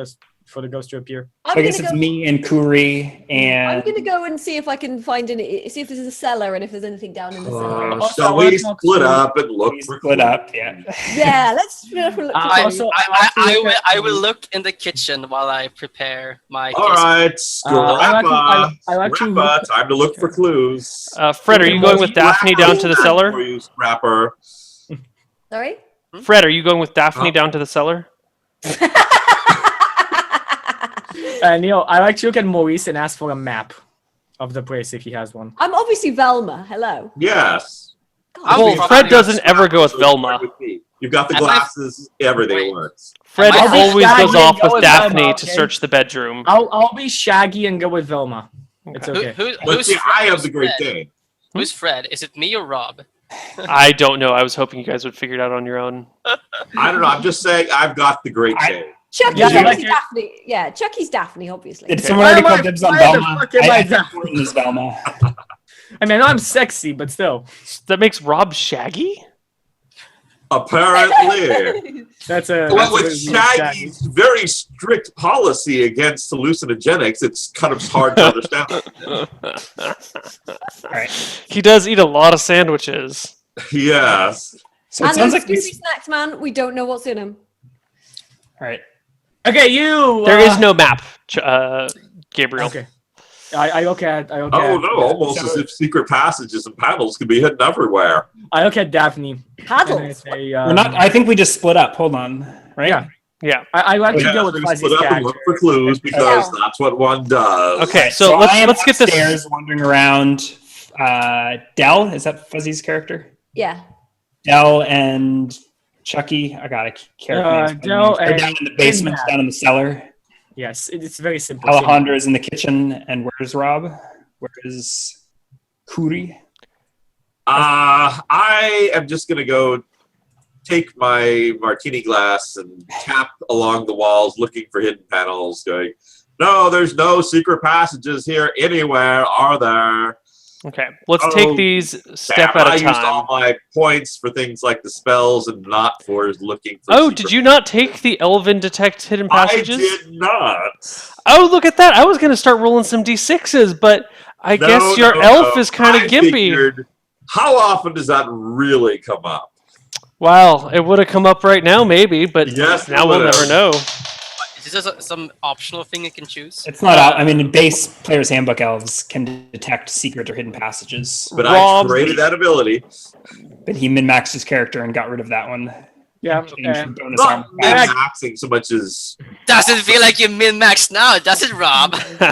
S2: the ghost to appear.
S3: So
S4: I'm
S3: I guess
S4: gonna
S3: it's
S4: go.
S3: me and Kuri
S4: I'm
S3: and
S4: gonna go and see if I can find see if there's a cellar and if there's anything down in the cellar.
S2: Also, I
S5: Shall
S2: wanna
S5: we
S2: talk
S5: split
S2: to-
S5: up and look
S3: we
S5: for
S3: split
S5: clues?
S3: up. Yeah.
S4: Yeah, let's look for
S6: I,
S2: Also,
S6: I,
S2: like to
S6: I,
S2: look
S6: will,
S2: at
S6: I will
S2: the-
S6: look in the kitchen while I prepare my
S5: All
S6: queso.
S5: right,
S2: I
S5: Scrappa.
S2: like to
S5: Scrappa,
S2: look-
S5: time to look for clues.
S1: Fred, are you going with Daphne down to the cellar?
S5: For you, Scrapper.
S4: Sorry.
S1: Fred, are you going with Daphne
S5: Huh?
S1: down to the cellar?
S2: Neil, I like to look at Maurice and ask for a map of the place if he has one.
S4: I'm obviously Velma. Hello.
S5: Yes.
S6: I'll
S1: Well,
S6: be
S1: Fred
S6: fine.
S1: doesn't ever go with Velma.
S5: You've got the
S6: Am I-
S5: glasses. Everything
S6: Wait.
S5: works.
S1: Fred
S6: I'll be
S1: always
S2: Shaggy
S1: goes
S2: and
S1: off
S2: go
S1: with
S2: with
S1: Daphne
S2: Velma,
S1: to
S2: okay?
S1: search the bedroom.
S2: I'll be Shaggy and go with Velma. It's okay.
S5: But
S6: Who's
S5: see, I
S6: Fred?
S5: have the great
S6: Fred?
S5: thing.
S6: Who's Fred? Is it me or Rob?
S1: I don't know. I was hoping you guys would figure it out on your own.
S5: I don't know. I'm just saying I've got the great thing.
S4: Chucky's
S2: Yeah, I like
S4: obviously
S2: it.
S4: Daphne. Yeah, Chucky's Daphne, obviously.
S3: Did someone already call dibs on
S2: Why the
S3: Velma?
S2: fuck am I
S3: I
S2: Velma?
S3: important is Velma.
S2: I mean, I'm sexy, but still.
S1: That makes Rob Shaggy?
S5: Apparently.
S2: That's a.
S5: Well,
S2: that's a
S5: with
S2: weird
S5: Shaggy's very strict policy against hallucinogenics, it's kind of hard to understand.
S3: All right.
S1: He does eat a lot of sandwiches.
S5: Yes.
S3: So it
S4: And
S3: sounds
S4: those
S3: like we.
S4: Scooby Snacks, man, we don't know what's in them.
S3: All right.
S2: Okay, you.
S1: There is no map, Gabriel.
S2: Okay. I look at.
S5: Oh no! Almost as if secret passages and panels could be hidden everywhere.
S2: I look at Daphne. And I
S4: Paddles.
S2: say,
S3: We're not. I think we just split up. Hold on. Right.
S2: Yeah.
S1: Yeah.
S2: I like to
S5: Yeah,
S2: go with
S5: we
S2: Fuzzy's
S5: split up and look
S2: character.
S5: for clues because
S4: Yeah.
S5: that's what one does.
S1: Okay,
S3: Right,
S1: so
S3: I am
S1: let's get this.
S3: upstairs wandering around. Dell, is that Fuzzy's character?
S4: Yeah.
S3: Dell and Chucky. I got a character.
S2: Dell
S3: They're
S2: and
S3: down in the basement,
S2: Sinbad.
S3: down in the cellar.
S2: Yes, it's very simple.
S3: Alejandro is in the kitchen, and where's Rob? Where is Kuri?
S5: I am just gonna go take my martini glass and tap along the walls, looking for hidden panels. Going, no, there's no secret passages here anywhere, are there?
S1: Okay, let's
S5: Oh,
S1: take these step
S5: Damn,
S1: at
S5: I
S1: a
S5: used all
S1: time.
S5: my points for things like the spells and not for looking for.
S1: Oh,
S5: secret-
S1: did you not take the Elven Detect Hidden Passages?
S5: I did not.
S1: Oh, look at that! I was going to start rolling some d6s, but I
S5: No,
S1: guess your
S5: no,
S1: elf
S5: no.
S1: is kind
S5: I
S1: of gimpy.
S5: figured, how often does that really come up?
S1: Well, it would have come up right now, maybe, but
S5: Yes, it
S1: now we'll
S5: would've.
S1: never know.
S6: Is this some optional thing you can choose?
S3: It's not out. I mean, in base player's handbook, elves can detect secret or hidden passages,
S5: But
S1: Rob-
S5: I created that ability.
S3: but he min-maxed his character and got rid of that one.
S2: Yeah.
S3: Changed from bonus
S5: Not
S3: armor.
S5: min-maxing so much as
S6: Doesn't feel like you're min-max now, does it, Rob?
S1: All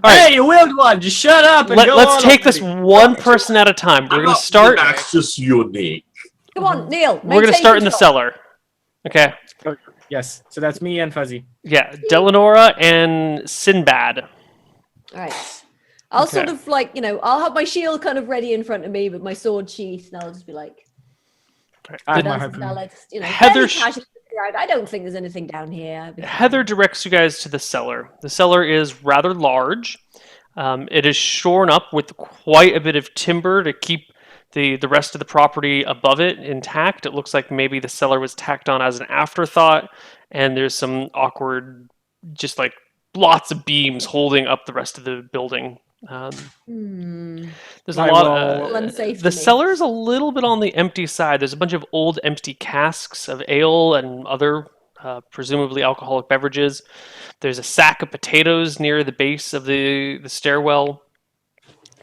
S1: right,
S2: Hey, you weird one! Just shut up and go
S1: let's
S2: on
S1: take this
S2: already.
S1: one person at a time. We're
S5: I'm
S1: going to
S5: not
S1: start.
S5: min-max, just unique.
S4: Come on, Neil.
S1: We're going to
S4: maintain
S1: start in the
S4: control.
S1: cellar. Okay.
S2: Yes, so that's me and Fuzzy.
S1: Yeah, Delanora and Sinbad.
S4: All right. I'll
S1: Okay.
S4: sort of like, I'll have my shield kind of ready in front of me, but my sword sheath, and I'll just be like,
S2: I had my
S4: I'll
S2: harpoon.
S4: just,
S1: Heather
S4: very
S1: sh-
S4: casually around. I don't think there's anything down here. I'll be
S1: Heather
S4: fine.
S1: directs you guys to the cellar. The cellar is rather large. It is shorn up with quite a bit of timber to keep the rest of the property above it intact. It looks like maybe the cellar was tacked on as an afterthought, and there's some awkward, just like lots of beams holding up the rest of the building. There's a
S2: I
S1: lot.
S2: will-
S4: Unsafe to
S1: The
S4: me.
S1: cellar is a little bit on the empty side. There's a bunch of old empty casks of ale and other presumably alcoholic beverages. There's a sack of potatoes near the base of the stairwell.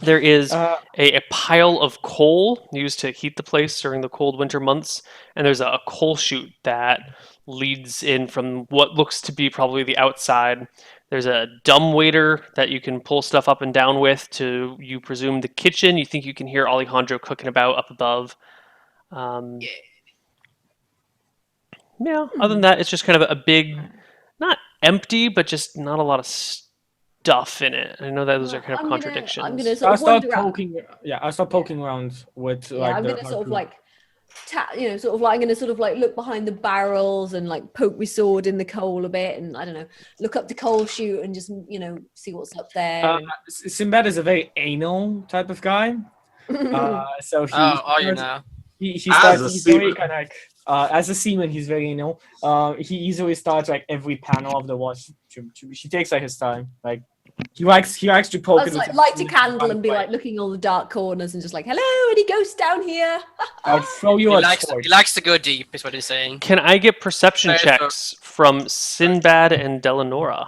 S1: There is a pile of coal used to heat the place during the cold winter months, and there's a coal chute that leads in from what looks to be probably the outside. There's a dumbwaiter that you can pull stuff up and down with to, you presume, the kitchen. You think you can hear Alejandro cooking about up above. Yeah, other than that, it's just kind of a big, not empty, but just not a lot of stuff in it. I know that those are kind of contradictions.
S4: I'm gonna
S2: I'll
S4: sort of
S2: start
S4: wander out.
S2: poking. Yeah, I'll start poking around with
S4: Yeah,
S2: like
S4: I'm
S2: the
S4: gonna sort of
S2: harpoon.
S4: like I'm gonna sort of like look behind the barrels and like poke my sword in the coal a bit, and I don't know, look up the coal chute and just see what's up there.
S2: Sinbad is a very anal type of guy. So he
S6: you
S2: starts-
S6: know.
S2: he
S5: As
S2: starts.
S5: a
S2: He's very
S5: seaman.
S2: kind of like as a seaman, he's very anal. He easily starts like every panel of the watch. He takes like his time. Like he likes to poke.
S4: I was
S2: it with
S4: like light a
S2: his
S4: candle
S2: fun
S4: and be
S2: way.
S4: like looking all the dark corners and just like, hello, any ghosts down here?
S2: I'll throw you
S6: He
S2: a
S6: likes,
S2: torch.
S6: he likes to go deep, is what he's saying.
S1: Can I get perception
S6: Very
S1: checks from Sinbad and Delanora?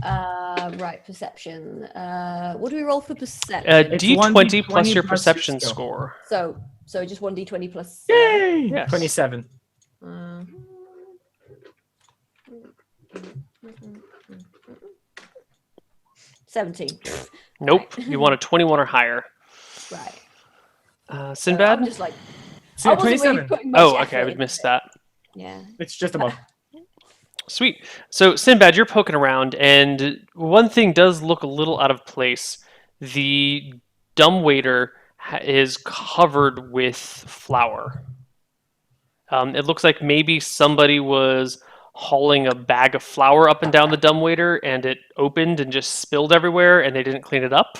S4: Right, perception. What do we roll for perception?
S2: It's
S1: D20 plus
S2: 1d20
S1: your
S2: plus
S1: perception
S2: your skill.
S1: score.
S4: So just 1d20 plus.
S2: Yay!
S1: Yes.
S2: 27.
S4: Uh, 17.
S1: Nope, you want a 21 or higher.
S4: Right.
S1: Sinbad?
S4: I'm just like.
S2: So
S4: I wasn't really
S2: 27.
S4: putting much
S1: Oh,
S4: effort
S1: okay, I would
S4: into
S1: miss
S4: it.
S1: that.
S4: Yeah.
S2: It's just above.
S1: Sweet. So, Sinbad, you're poking around, and one thing does look a little out of place. The dumbwaiter is covered with flour. It looks like maybe somebody was hauling a bag of flour up and down the dumbwaiter, and it opened and just spilled everywhere, and they didn't clean it up.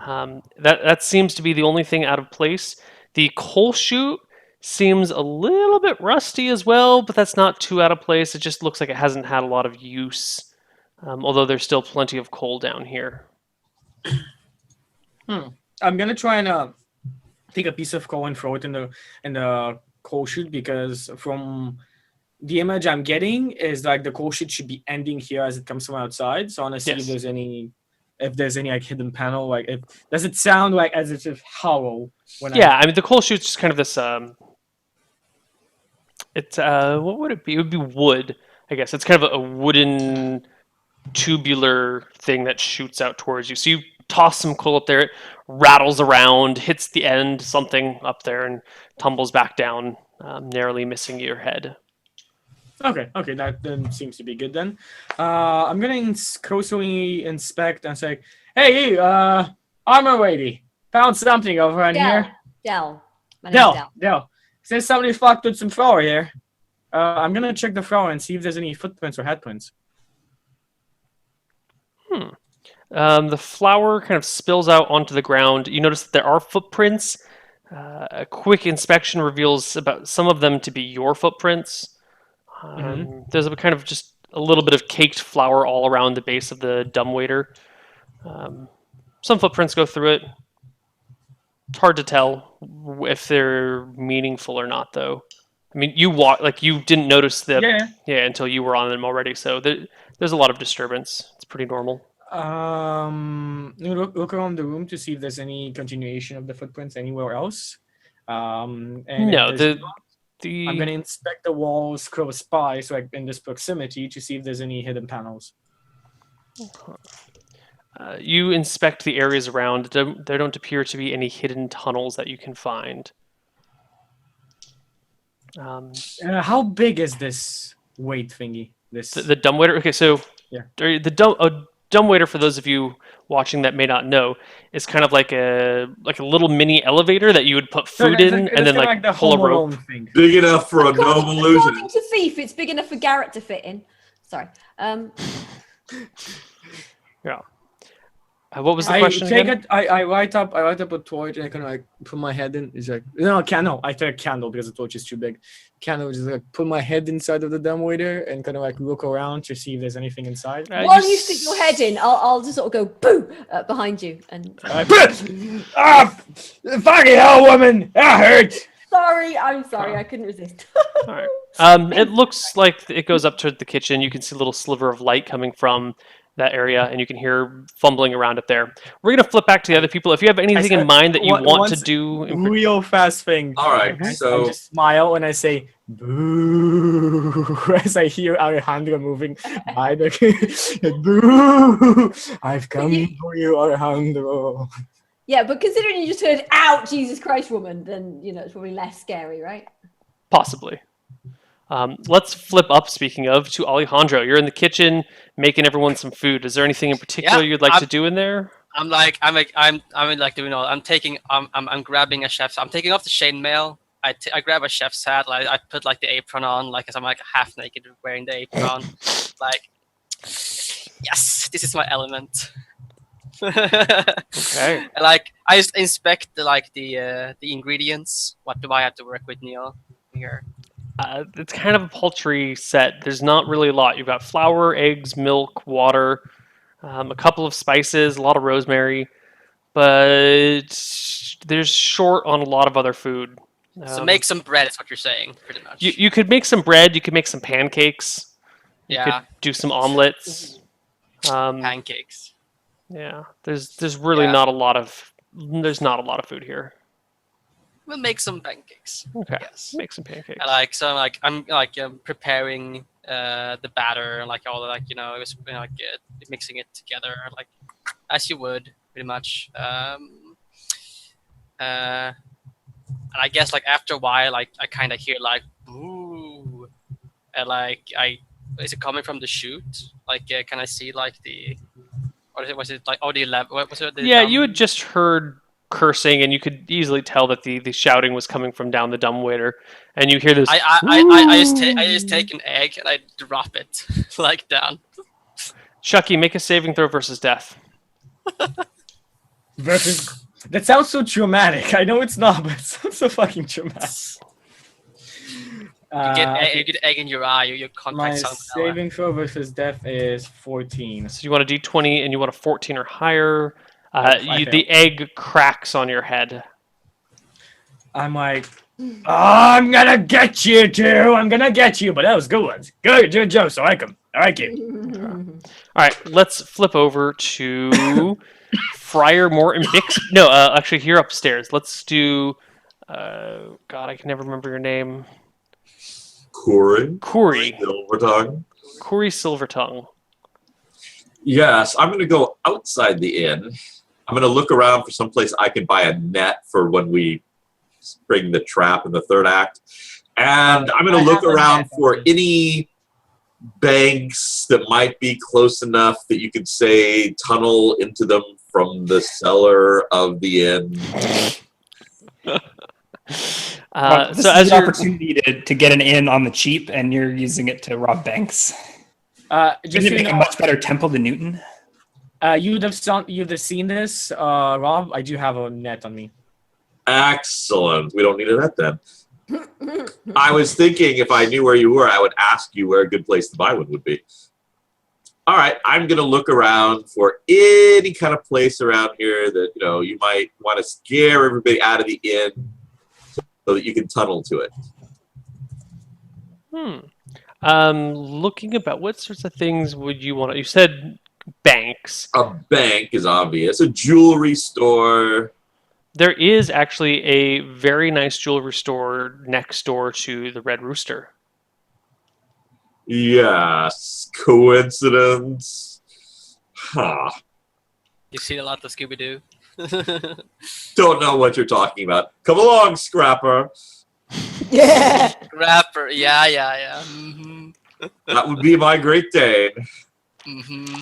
S1: That seems to be the only thing out of place. The coal chute seems a little bit rusty as well, but that's not too out of place. It just looks like it hasn't had a lot of use, although there's still plenty of coal down here.
S2: I'm gonna try and take a piece of coal and throw it in the coal chute, because from the image I'm getting is like the coal chute should be ending here as it comes from outside. So I wanna see
S1: Yes.
S2: if there's any like hidden panel. Like, does it sound like as if it's hollow when
S1: Yeah, I mean the coal chute's just kind of this. It's what would it be? It would be wood, I guess. It's kind of a wooden tubular thing that shoots out towards you. So you toss some coal up there, it rattles around, hits the end, something up there, and tumbles back down, narrowly missing your head.
S2: Okay, that then seems to be good then. I'm gonna closely inspect and say, "Hey, you, armor lady, found something over in here."
S4: Del. My name's Del.
S2: Del. Says somebody fucked with some flour here. I'm gonna check the floor and see if there's any footprints or headprints.
S1: The flour kind of spills out onto the ground. You notice that there are footprints. A quick inspection reveals about some of them to be your footprints. There's a kind of just a little bit of caked flour all around the base of the dumbwaiter. Some footprints go through it. It's hard to tell if they're meaningful or not, though. I mean, you didn't notice the until you were on them already. So there's a lot of disturbance. It's pretty normal.
S2: Look around the room to see if there's any continuation of the footprints anywhere else. And
S1: No,
S2: if there's
S1: the
S2: I'm gonna inspect the walls close by, so like in this proximity, to see if there's any hidden panels.
S1: you inspect the areas around. There don't appear to be any hidden tunnels that you can find.
S2: How big is this weight thingy? This
S1: The dumbwaiter. Okay, so
S2: Yeah.
S1: a dumbwaiter, for those of you watching that may not know, is kind of like a little mini elevator that you would put food in and then like
S2: the
S1: pull a
S2: Home
S1: rope.
S2: Alone thing.
S5: Big enough for a gnome
S4: According
S5: illusion.
S4: to Thief, it's big enough for Garrett to fit in. Sorry.
S1: Yeah. What was the question again?
S2: I light up a torch and I kind of like put my head in. It's like no candle. I take a candle because the torch is too big. Candle, just like put my head inside of the dumbwaiter and kind of like look around to see if there's anything inside.
S4: While you stick your head in, I'll just sort of go boo behind you and.
S2: Fucking hell, woman! That hurts.
S4: Sorry, I'm sorry, I couldn't resist.
S1: All right. It looks like it goes up to the kitchen. You can see a little sliver of light coming from that area, and you can hear fumbling around up there. We're gonna flip back to the other people. If you have anything in mind that you want to do,
S2: real fast thing.
S5: All right,
S2: I
S5: so
S2: just smile and I say boo as I hear Alejandro moving by the boo. I've come for you, Alejandro.
S4: Yeah, but considering you just heard "Out, Jesus Christ, woman," then it's probably less scary, right?
S1: possibly. Let's flip up. Speaking of, to Alejandro, you're in the kitchen making everyone some food. Is there anything in particular you'd like to do in there?
S6: I'm grabbing a chef's. I'm taking off the chainmail. I grab a chef's hat. Like I put like the apron on, like as I'm like half naked wearing the apron. Like, yes, this is my element.
S1: Okay.
S6: And, like I just inspect the ingredients. What do I have to work with, Neil? Here.
S1: It's kind of a paltry set. There's not really a lot. You've got flour, eggs, milk, water, a couple of spices, a lot of rosemary, but there's short on a lot of other food.
S6: So make some bread is what you're saying, pretty much.
S1: You could make some bread. You could make some pancakes. You
S6: Yeah.
S1: could do some omelets.
S6: Pancakes.
S1: Yeah. There's really
S6: Yeah.
S1: not a lot of food here.
S6: We'll make some pancakes.
S1: Okay.
S6: Yes.
S1: Make some pancakes.
S6: I'm preparing the batter, like all the it was mixing it together like as you would pretty much. And I guess like after a while, like I kind of hear like ooh, and is it coming from the chute? Like can I see like the, or was it like audio level? What was it?
S1: Yeah, you had just heard cursing, and you could easily tell that the shouting was coming from down the dumbwaiter, and you hear this.
S6: I just take an egg and I drop it like down.
S1: Chucky, make a saving throw versus death.
S2: Versus. That sounds so traumatic. I know it's not, but it sounds so fucking traumatic.
S6: You get egg in your eye. Your
S2: My
S6: contact
S2: saving throw versus death is 14.
S1: So you want a d20 and you want a 14 or higher.
S2: I
S1: The egg cracks on your head.
S2: I'm like, I'm gonna get you too. I'm gonna get you. But that was good ones. Good jokes. I like them. I like it.
S1: All right, let's flip over to Friar Morton Bix. No, actually, here upstairs. Let's do. God, I can never remember your name.
S5: Corey.
S1: Silvertongue. Corey Silvertongue.
S5: Yes, I'm going to go outside the inn. I'm going to look around for someplace I can buy a net for when we bring the trap in the third act. And I'm going to look around for any banks that might be close enough that you could say tunnel into them from the cellar of the inn.
S3: This
S1: So
S3: is
S1: as
S3: an
S1: you're
S3: opportunity to get an inn on the cheap, and you're using it to rob banks.
S2: Just
S3: Doesn't
S2: so
S3: it
S2: you
S3: make a
S2: know,
S3: much better temple than Newton?
S2: you'd have seen this, Rob. I do have a net on me.
S5: Excellent. We don't need a net then. I was thinking if I knew where you were, I would ask you where a good place to buy one would be. All right, I'm going to look around for any kind of place around here that you might want to scare everybody out of the inn so that you can tunnel to it.
S1: Looking about what sorts of things would you want to? You said banks.
S5: A bank is obvious. A jewelry store.
S1: There is actually a very nice jewelry store next door to the Red Rooster.
S5: Yes. Coincidence? Huh.
S6: You've seen a lot of Scooby-Doo.
S5: Don't know what you're talking about. Come along, Scrapper.
S4: Yeah.
S6: Rapper, yeah. Mm-hmm.
S5: That would be my Great Dane.
S6: Mm-hmm.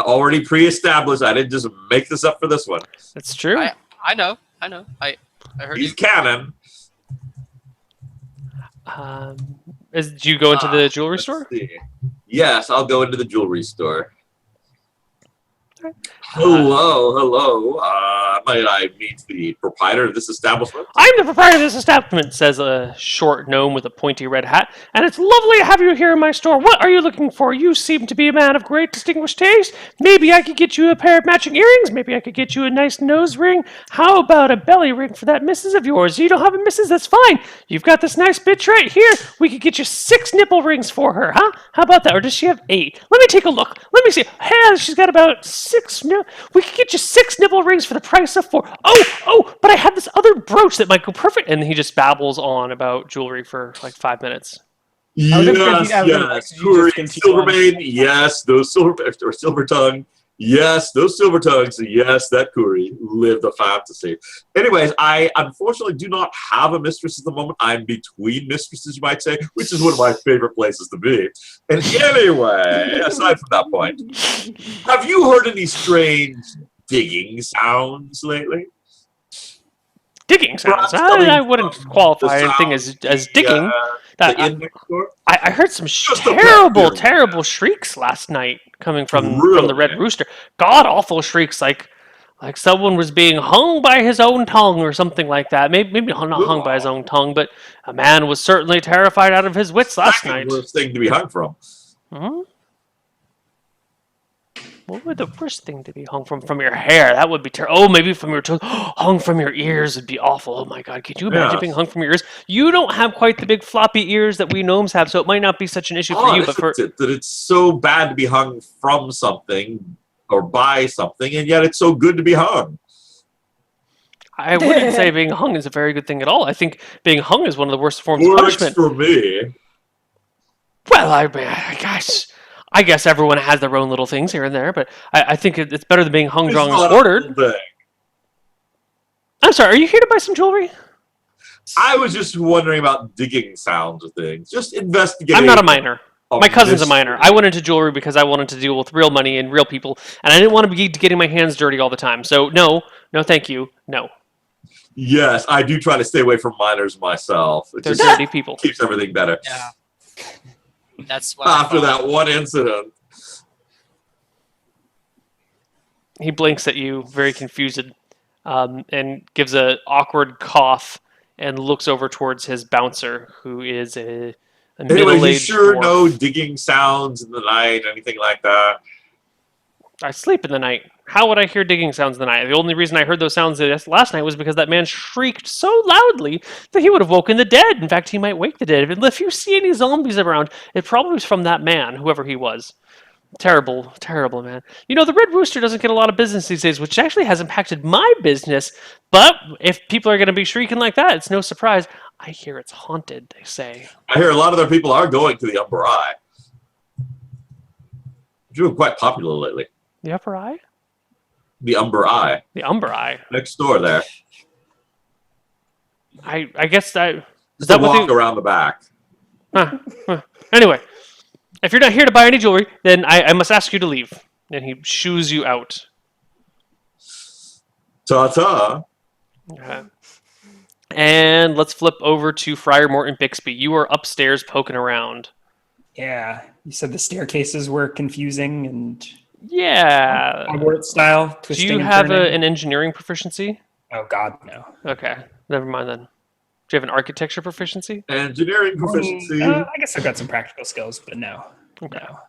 S5: Already pre-established. I didn't just make this up for this one.
S1: That's true.
S6: I know. I heard
S5: He's
S6: you.
S5: canon.
S1: Do you go into the jewelry
S5: Let's
S1: store?
S5: see. Yes, I'll go into the jewelry store. Hello. Might I meet the proprietor of this establishment?
S1: I'm the proprietor of this establishment, says a short gnome with a pointy red hat, and it's lovely to have you here in my store. What are you looking for? You seem to be a man of great distinguished taste. Maybe I could get you a pair of matching earrings. Maybe I could get you a nice nose ring. How about a belly ring for that missus of yours? You don't have a missus? That's fine. You've got this nice bitch right here. We could get you 6 nipple rings for her, huh? How about that? Or does she have 8? Let me take a look. Let me see. Hey, she's got about 6. We could get you 6 nipple rings for the price of 4. Oh, but I have this other brooch that might go perfect. And he just babbles on about jewelry for like 5 minutes.
S5: Yes. Silvermane, yes. Those silver tongue, yes. Those silver tongues, yes. That Kuri lived a fantasy. Anyways, I unfortunately do not have a mistress at the moment. I'm between mistresses, you might say, which is one of my favorite places to be. And anyway, aside from that point, have you heard any strange digging sounds lately?
S1: Digging sounds. I wouldn't qualify anything as digging. I heard some terrible shrieks last night coming from the Red Rooster. God awful shrieks, like someone was being hung by his own tongue or something like that. Maybe not hung by his own tongue, but a man was certainly terrified out of his wits last night.
S5: Worst thing to be hung from.
S1: Hmm? What would the worst thing to be hung from your hair? That would be terrible. Oh, maybe from your toes. Hung from your ears would be awful. Oh my god, could you imagine being hung from your ears? You don't have quite the big floppy ears that we gnomes have, so it might not be such an issue for you. But for
S5: that it's so bad to be hung from something or by something, and yet it's so good to be hung.
S1: I wouldn't say being hung is a very good thing at all. I think being hung is one of the worst forms of punishment.
S5: For me.
S1: Well, I guess everyone has their own little things here and there, but I think it's better than being hung, drawn, and quartered. I'm sorry, are you here to buy some jewelry?
S5: I was just wondering about digging sounds of things. Just investigating.
S1: I'm not a miner. My cousin's a miner. I went into jewelry because I wanted to deal with real money and real people, and I didn't want to be getting my hands dirty all the time. So no, thank you, no.
S5: Yes, I do try to stay away from miners myself.
S1: They're dirty people.
S5: Keeps everything better.
S6: Yeah. That's what
S5: After that one incident.
S1: He blinks at you, very confused, and gives an awkward cough and looks over towards his bouncer, who is a middle-aged dwarf.
S5: No digging sounds in the night, anything like that?
S1: I sleep in the night. How would I hear digging sounds in the night? The only reason I heard those sounds last night was because that man shrieked so loudly that he would have woken the dead. In fact, he might wake the dead. If you see any zombies around, it probably was from that man, whoever he was. Terrible, terrible man. You know, the Red Rooster doesn't get a lot of business these days, which actually has impacted my business. But if people are going to be shrieking like that, it's no surprise. I hear it's haunted, they say.
S5: I hear a lot of their people are going to the Umber Eye. It's doing quite popular lately.
S1: The Upper Eye?
S5: The Umber Eye.
S1: The Umber Eye.
S5: Next door there.
S1: I guess that...
S5: Just a walk around the back.
S1: Anyway, if you're not here to buy any jewelry, then I must ask you to leave. And he shoos you out.
S5: Ta-ta.
S1: Okay. And let's flip over to Friar Morton Bixby. You are upstairs poking around.
S3: Yeah, you said the staircases were confusing and...
S1: Yeah.
S3: Hogwarts style.
S1: Do you have an engineering proficiency?
S3: Oh, God, no.
S1: Okay. Never mind then. Do you have an architecture proficiency?
S5: Engineering proficiency.
S3: I guess I've got some practical skills, but no.
S1: Okay.
S3: No.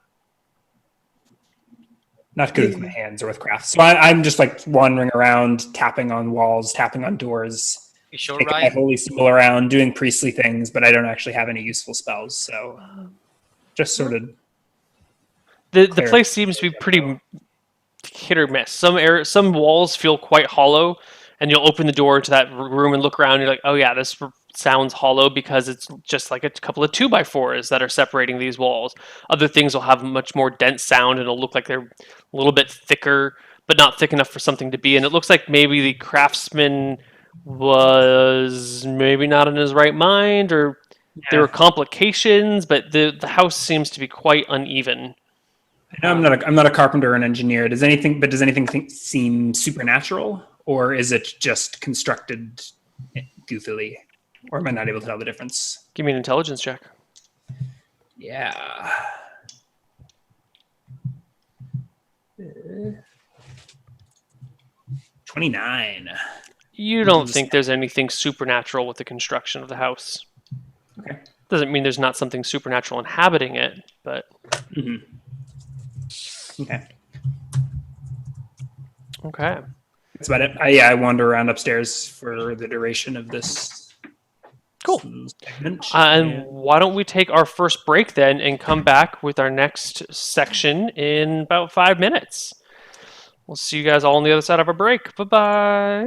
S3: Not good with my hands or with crafts. So I'm just like wandering around, tapping on walls, tapping on doors,
S6: You sure,
S3: taking my
S6: Ryan?
S3: holy symbol around, doing priestly things, but I don't actually have any useful spells. So just sort of...
S1: The place seems to be pretty hit or miss. Some walls feel quite hollow, and you'll open the door to that room and look around. And you're like, oh yeah, this sounds hollow because it's just like a couple of 2x4s that are separating these walls. Other things will have much more dense sound, and it'll look like they're a little bit thicker, but not thick enough for something to be. And it looks like maybe the craftsman was maybe not in his right mind, or there were complications, but the house seems to be quite uneven.
S3: I know I'm not a carpenter or an engineer. Does anything seem supernatural, or is it just constructed goofily, or am I not able to tell the difference?
S1: Give me an intelligence check.
S3: Yeah. 29.
S1: You don't think there's anything supernatural with the construction of the house.
S3: Okay.
S1: Doesn't mean there's not something supernatural inhabiting it, but
S3: Okay.
S1: okay.
S3: That's about it. I wander around upstairs for the duration of this.
S1: Cool.
S3: Segment.
S1: And why don't we take our first break then and come back with our next section in about 5 minutes? We'll see you guys all on the other side of our break. Bye-bye.